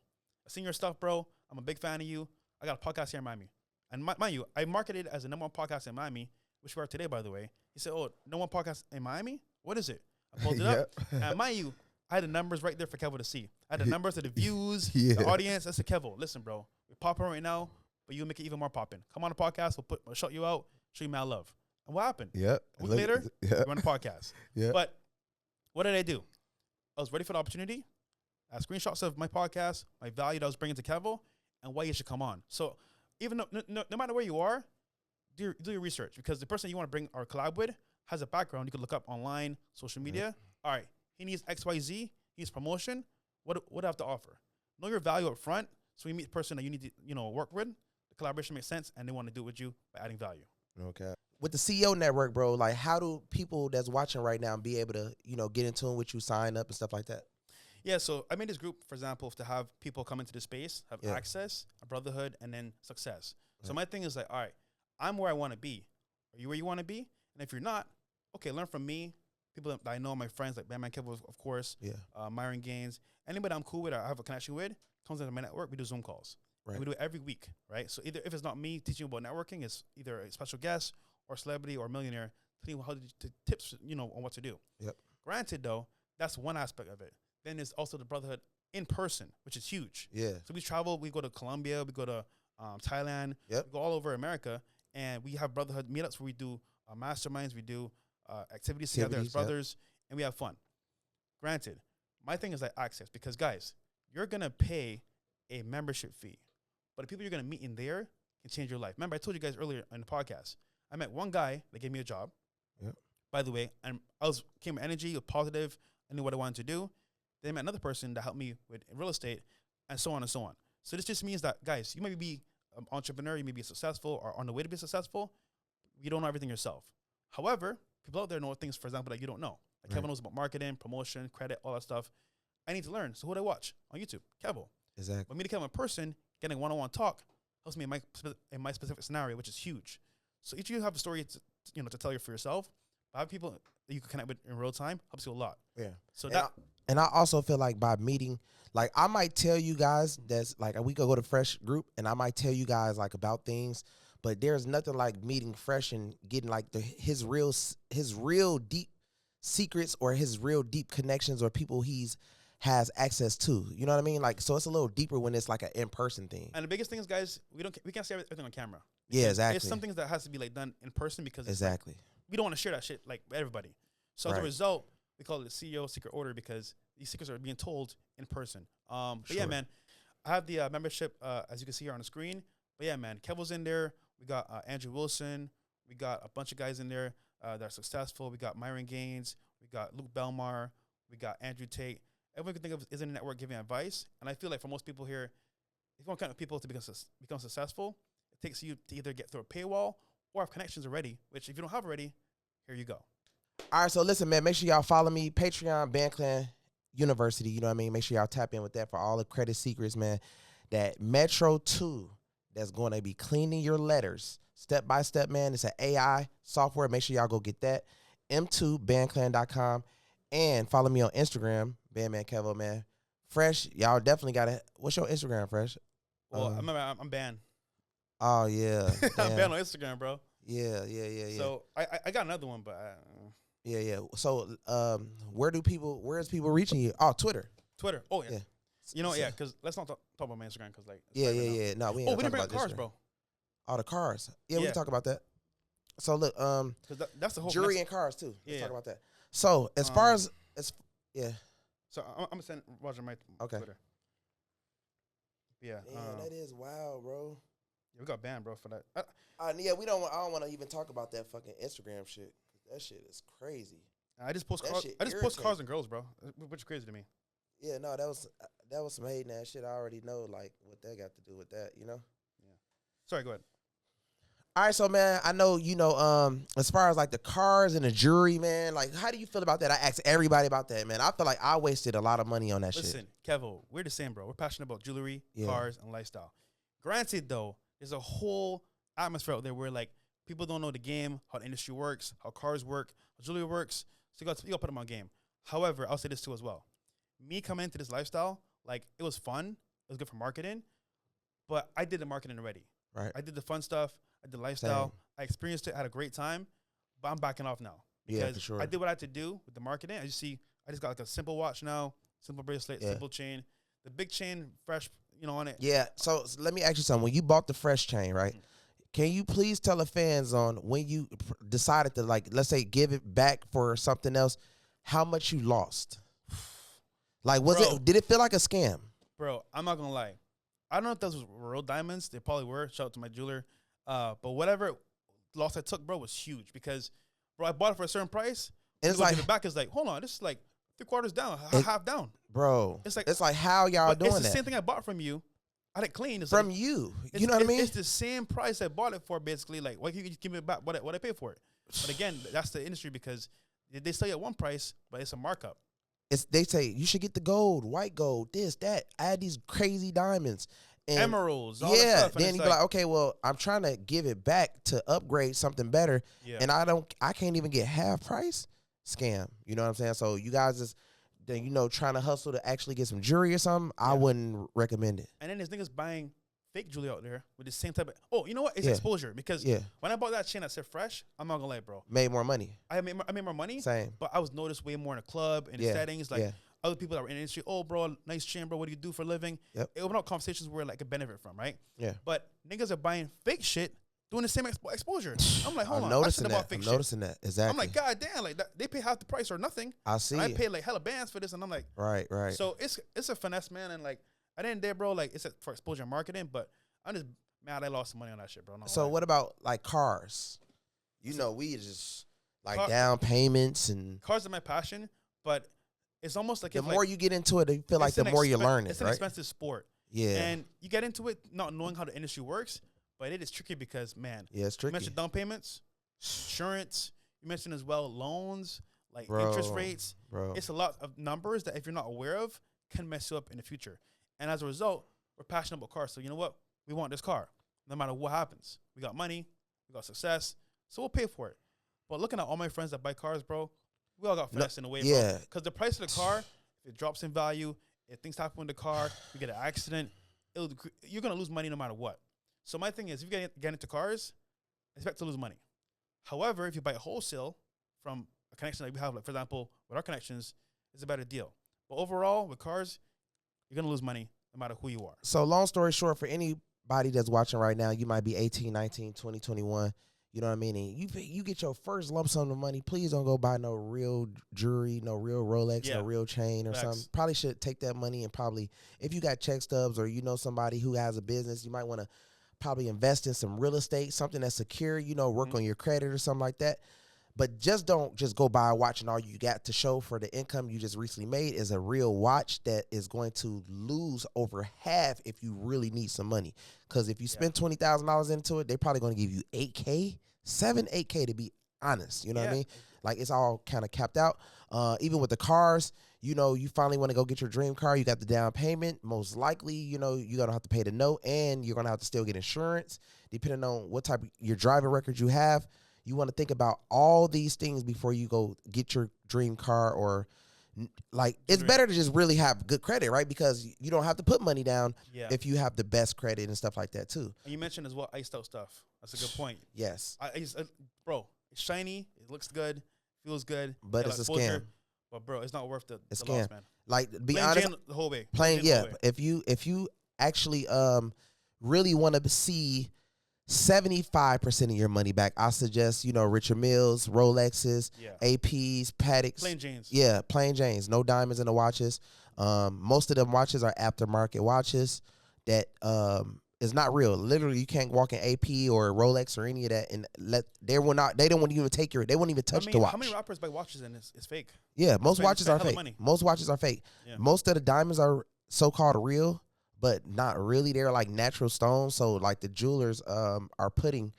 A: I seen your stuff, bro. I'm a big fan of you. I got a podcast here in Miami. And mind you, I marketed it as the #1 podcast in Miami, which we are today, by the way. He said, oh, #1 podcast in Miami? What is it? I pulled it up. And mind you, I had the numbers right there for Kevo to see. I had the numbers of the views, the audience. I said, Kevo, listen, bro. We're popping right now, but you'll make it even more popping. Come on the podcast. We'll shout you out, show you mad love. And what happened? A week later, we're on the podcast. But what did I do? I was ready for the opportunity. I had screenshots of my podcast, my value that I was bringing to Kevo, and why you should come on. So even though, no matter where you are, do your research, because the person you want to bring or collab with has a background. You can look up online, social media. All right, he needs XYZ. He needs promotion. What do I have to offer? Know your value up front, so you meet the person that you need to work with. The collaboration makes sense, and they want to do it with you by adding value.
B: Okay. With the CEO network, bro, like, how do people that's watching right now be able to, get in tune with you, sign up and stuff like that?
A: Yeah, so I made this group, for example, to have people come into the space, have access, a brotherhood, and then success. So my thing is like, all right, I'm where I want to be. Are you where you want to be? And if you're not, okay, learn from me. People that I know, my friends, like Bandman Kevo, of course, Myron Gaines. Anybody I'm cool with or I have a connection with comes into my network. We do Zoom calls. Right. And we do it every week, right? So either if it's not me teaching you about networking, it's either a special guest or celebrity or millionaire telling you how to tips, on what to do. Yep. Granted, though, that's one aspect of it. Then there's also the brotherhood in person, which is huge. Yeah. So we travel. We go to Colombia. We go to Thailand. Yep. We go all over America, and we have brotherhood meetups where we do masterminds. We do activities together as brothers, and we have fun. Granted, my thing is like access, because, guys, you're going to pay a membership fee, but the people you're going to meet in there can change your life. Remember, I told you guys earlier in the podcast, I met one guy that gave me a job, by the way, and came with energy, positive. I knew what I wanted to do. Then I met another person that helped me with real estate, and so on and so on. So this just means that, guys, you may be an entrepreneur, you may be successful or on the way to be successful. You don't know everything yourself. However, people out there know things, for example, that you don't know. Like Kevo knows about marketing, promotion, credit, all that stuff. I need to learn. So who do I watch? On YouTube, Kevo. Exactly. When me to Kevo in person, getting one-on-one talk helps me in my specific scenario, which is huge. So each of you have a story to tell you for yourself. But having people that you can connect with in real time helps you a lot. Yeah. So
B: And I also feel like by meeting, like, I might tell you guys that's like, we could go to Fresh group and I might tell you guys like about things, but there's nothing like meeting Fresh and getting like his real deep secrets or his real deep connections or people has access to. You know what I mean? Like, so it's a little deeper when it's like an in-person thing.
A: And the biggest thing is, guys, we can't say everything on camera.
B: Yeah, exactly.
A: There's some things that has to be like done in person, because
B: exactly
A: we don't want to share that shit like with everybody. So as a result, we call it the CEO secret order, because these secrets are being told in person. But yeah, man, I have the membership, as you can see here on the screen. But yeah, man, Kevo's in there. We got Andrew Wilson. We got a bunch of guys in there that are successful. We got Myron Gaines. We got Luke Belmar. We got Andrew Tate. Everyone can think of is in a network giving advice. And I feel like for most people here, if you want kind of people to become successful, it takes you to either get through a paywall or have connections already, which if you don't have already, here you go.
B: All right, so listen, man, make sure y'all follow me, Patreon, BandClan University, you know what I mean? Make sure y'all tap in with that for all the credit secrets, man. That Metro 2 that's going to be cleaning your letters step by step, man. It's an AI software. Make sure y'all go get that. M2bandclan.com. And follow me on Instagram, bandmankevo, man. Fresh, y'all definitely got to. What's your Instagram, Fresh?
A: Well, I'm banned.
B: Oh, yeah.
A: I'm banned on Instagram, bro.
B: Yeah.
A: So I got another one, but
B: Yeah. So where's people reaching you? Oh, Twitter.
A: Oh yeah. You know,
B: So,
A: because let's not talk about my Instagram because like
B: yeah. No, we ain't
A: we didn't bring
B: about
A: up cars,
B: Instagram.
A: bro.
B: Oh, the cars. Yeah, we
A: Yeah.
B: can talk about that. So look,
A: Because that's the whole
B: jury and cars too. Let's
A: Yeah.
B: talk about that. So as far as yeah.
A: So I'm gonna send Roger my
B: Okay.
A: Twitter. Yeah.
B: Man, that is wild, bro.
A: We got banned, bro, for that.
B: Yeah, I don't want to even talk about that fucking Instagram shit. That shit is crazy.
A: I just post
B: That
A: cars.
B: shit
A: I just post cars and girls, bro, which is crazy to me.
B: Yeah, no, that was some hating ass shit. I already know like what that got to do with that, you know?
A: Yeah. Sorry, go ahead.
B: All right, so man, I know as far as like the cars and the jury, man, like how do you feel about that? I asked everybody about that, man. I feel like I wasted a lot of money on that shit.
A: Listen, KEVO, we're the same, bro. We're passionate about jewelry, cars, and lifestyle. Granted, though, there's a whole atmosphere out there where like people don't know the game, how the industry works, how cars work, how jewelry works. So you got to put them on game. However, I'll say this too as well. Me coming into this lifestyle, like it was fun, it was good for marketing, but I did the marketing already.
B: Right.
A: I did the fun stuff. I did lifestyle.
B: Same.
A: I experienced it. I had a great time, but I'm backing off now
B: Yeah,
A: because
B: for sure.
A: I did what I had to do with the marketing. I just got like a simple watch now, simple bracelet, simple chain, the big chain, fresh, on it.
B: Yeah. So let me ask you something. When you bought the Fresh chain, right? Can you please tell the fans on when you decided to, like, let's say, give it back for something else, how much you lost? Like, did it feel like a scam?
A: Bro, I'm not gonna lie. I don't know if those were real diamonds. They probably were. Shout out to my jeweler. But whatever loss I took, bro, was huge because, bro, I bought it for a certain price.
B: And it's like,
A: give it back is like, hold on, this is like 3/4 down, half down,
B: bro.
A: It's
B: like how y'all doing that?
A: It's the same thing I bought from you. I didn't clean. It's
B: from
A: like,
B: you. You know what I mean?
A: It's the same price I bought it for, basically. Like, why can't you just give me back what I paid for it? But again, that's the industry because they sell you at one price, but it's a markup.
B: They say you should get the gold, white gold, this, that. Add these crazy diamonds. And
A: emeralds, all that stuff.
B: Then you be like, okay, well, I'm trying to give it back to upgrade something better, and I can't even get half price. Scam, you know what I'm saying? So you guys is, trying to hustle to actually get some jewelry or something. I wouldn't recommend it.
A: And then there's niggas buying fake jewelry out there with the same type of. Oh, you know what? It's exposure because when I bought that chain that said Fresh, I'm not gonna lie, bro.
B: Made more money.
A: I made more money.
B: Same.
A: But I was noticed way more in the club and the settings, like. Other people that were in the industry, oh, bro, nice chain, bro. What do you do for a living?
B: Yep.
A: It opened up conversations where like could benefit from, right?
B: Yeah.
A: But niggas are buying fake shit, doing the same exposure. I'm like, hold on,
B: noticing
A: that.
B: I'm noticing that exactly.
A: I'm like, god damn, like they pay half the price or nothing.
B: I see.
A: And I paid like hella bands for this, and I'm like,
B: right.
A: So it's a finesse, man, and like I didn't dare, bro. Like it's for exposure and marketing, but I'm just mad I lost some money on that shit, bro.
B: So what about like cars? We just like down payments and
A: cars are my passion, but. It's almost like
B: the more you get into it, you feel like the more you learn it.
A: It's an expensive sport.
B: Yeah.
A: And you get into it not knowing how the industry works, but it is tricky because, man.
B: Yeah, it's tricky.
A: You mentioned down payments, insurance. You mentioned as well loans, like interest rates.
B: Bro.
A: It's a lot of numbers that if you're not aware of can mess you up in the future. And as a result, we're passionate about cars. So you know what? We want this car no matter what happens. We got money. We got success. So we'll pay for it. But looking at all my friends that buy cars, bro, we all got finesse in a way, bro. Because the price of the car, if it drops in value, if things happen with the car, you get an accident, you're going to lose money no matter what. So my thing is, if you get into cars, expect to lose money. However, if you buy a wholesale from a connection that we have, like for example, with our connections, it's a better deal. But overall, with cars, you're going to lose money no matter who you are.
B: So long story short, for anybody that's watching right now, you might be 18, 19, 20, 21. You know what I mean? And you get your first lump sum of money. Please don't go buy no real jewelry, no real Rolex, no real chain or something. Probably should take that money and probably, if you got check stubs or you know somebody who has a business, you might want to probably invest in some real estate, something that's secure, work on your credit or something like that. But don't just go buy a watch and all you got to show for the income you just recently made is a real watch that is going to lose over half if you really need some money. Because if you spend $20,000 into it, they're probably going to give you $8K, $8K to be honest. You know what I mean? Like it's all kind of capped out. Even with the cars, you finally want to go get your dream car. You got the down payment. Most likely, you're going to have to pay the note and you're going to have to still get insurance depending on what type of your driving record you have. You want to think about all these things before you go get your dream car or like it's better to just really have good credit, right? Because you don't have to put money down if you have the best credit and stuff like that too.
A: And you mentioned as well iced out stuff. That's a good point.
B: Yes.
A: Bro, it's shiny. It looks good. Feels good.
B: But it's a scam.
A: But bro, it's not worth the
B: scam.
A: loss, man.
B: Like be
A: plain
B: honest,
A: Jane the whole way.
B: Plain yeah. If you actually really want to see 75% of your money back, I suggest, Richard Milles, Rolexes, APs, Patek's.
A: Plain Janes.
B: Yeah, plain Janes. No diamonds in the watches. Most of them watches are aftermarket watches that is not real. Literally, you can't walk in AP or Rolex or any of that and they don't even take they won't even touch the watch.
A: How many rappers buy watches and it's fake?
B: Yeah, most watches are fake. Most watches are fake.
A: Yeah.
B: Most of the diamonds are so-called real, but not really. They're like natural stones. So like the jewelers are putting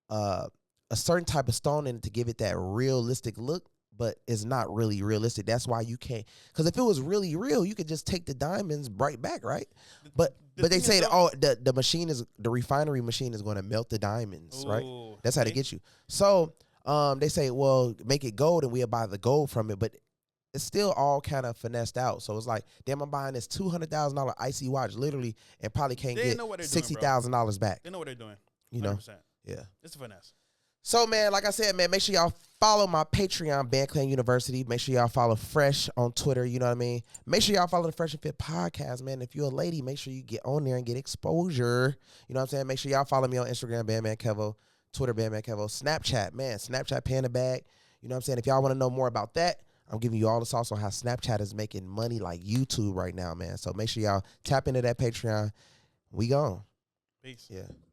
B: a certain type of stone in it to give it that realistic look, but it's not really realistic. That's why you can't. Because if it was really real, you could just take the diamonds right back, right? But they say that the refinery machine is going to melt the diamonds, right? That's how they get you. So they say, well, make it gold and we'll buy the gold from it, but it's still all kind of finessed out. So it's like, damn, I'm buying this $200,000 icy watch, literally, and probably can't get $60,000 back.
A: They know what they're doing.
B: 100%. Yeah.
A: It's a finesse.
B: So, man, like I said, man, make sure y'all follow my Patreon, BANDMAN University. Make sure y'all follow Fresh on Twitter, you know what I mean? Make sure y'all follow the Fresh and Fit podcast, man. If you're a lady, make sure you get on there and get exposure. You know what I'm saying? Make sure y'all follow me on Instagram, bandmankevo, Twitter, bandmankevo, Snapchat, man, Snapchat Panda Bag. You know what I'm saying? If y'all want to know more about that, I'm giving you all the sauce on how Snapchat is making money like YouTube right now, man. So make sure y'all tap into that Patreon. We gone.
A: Peace.
B: Yeah.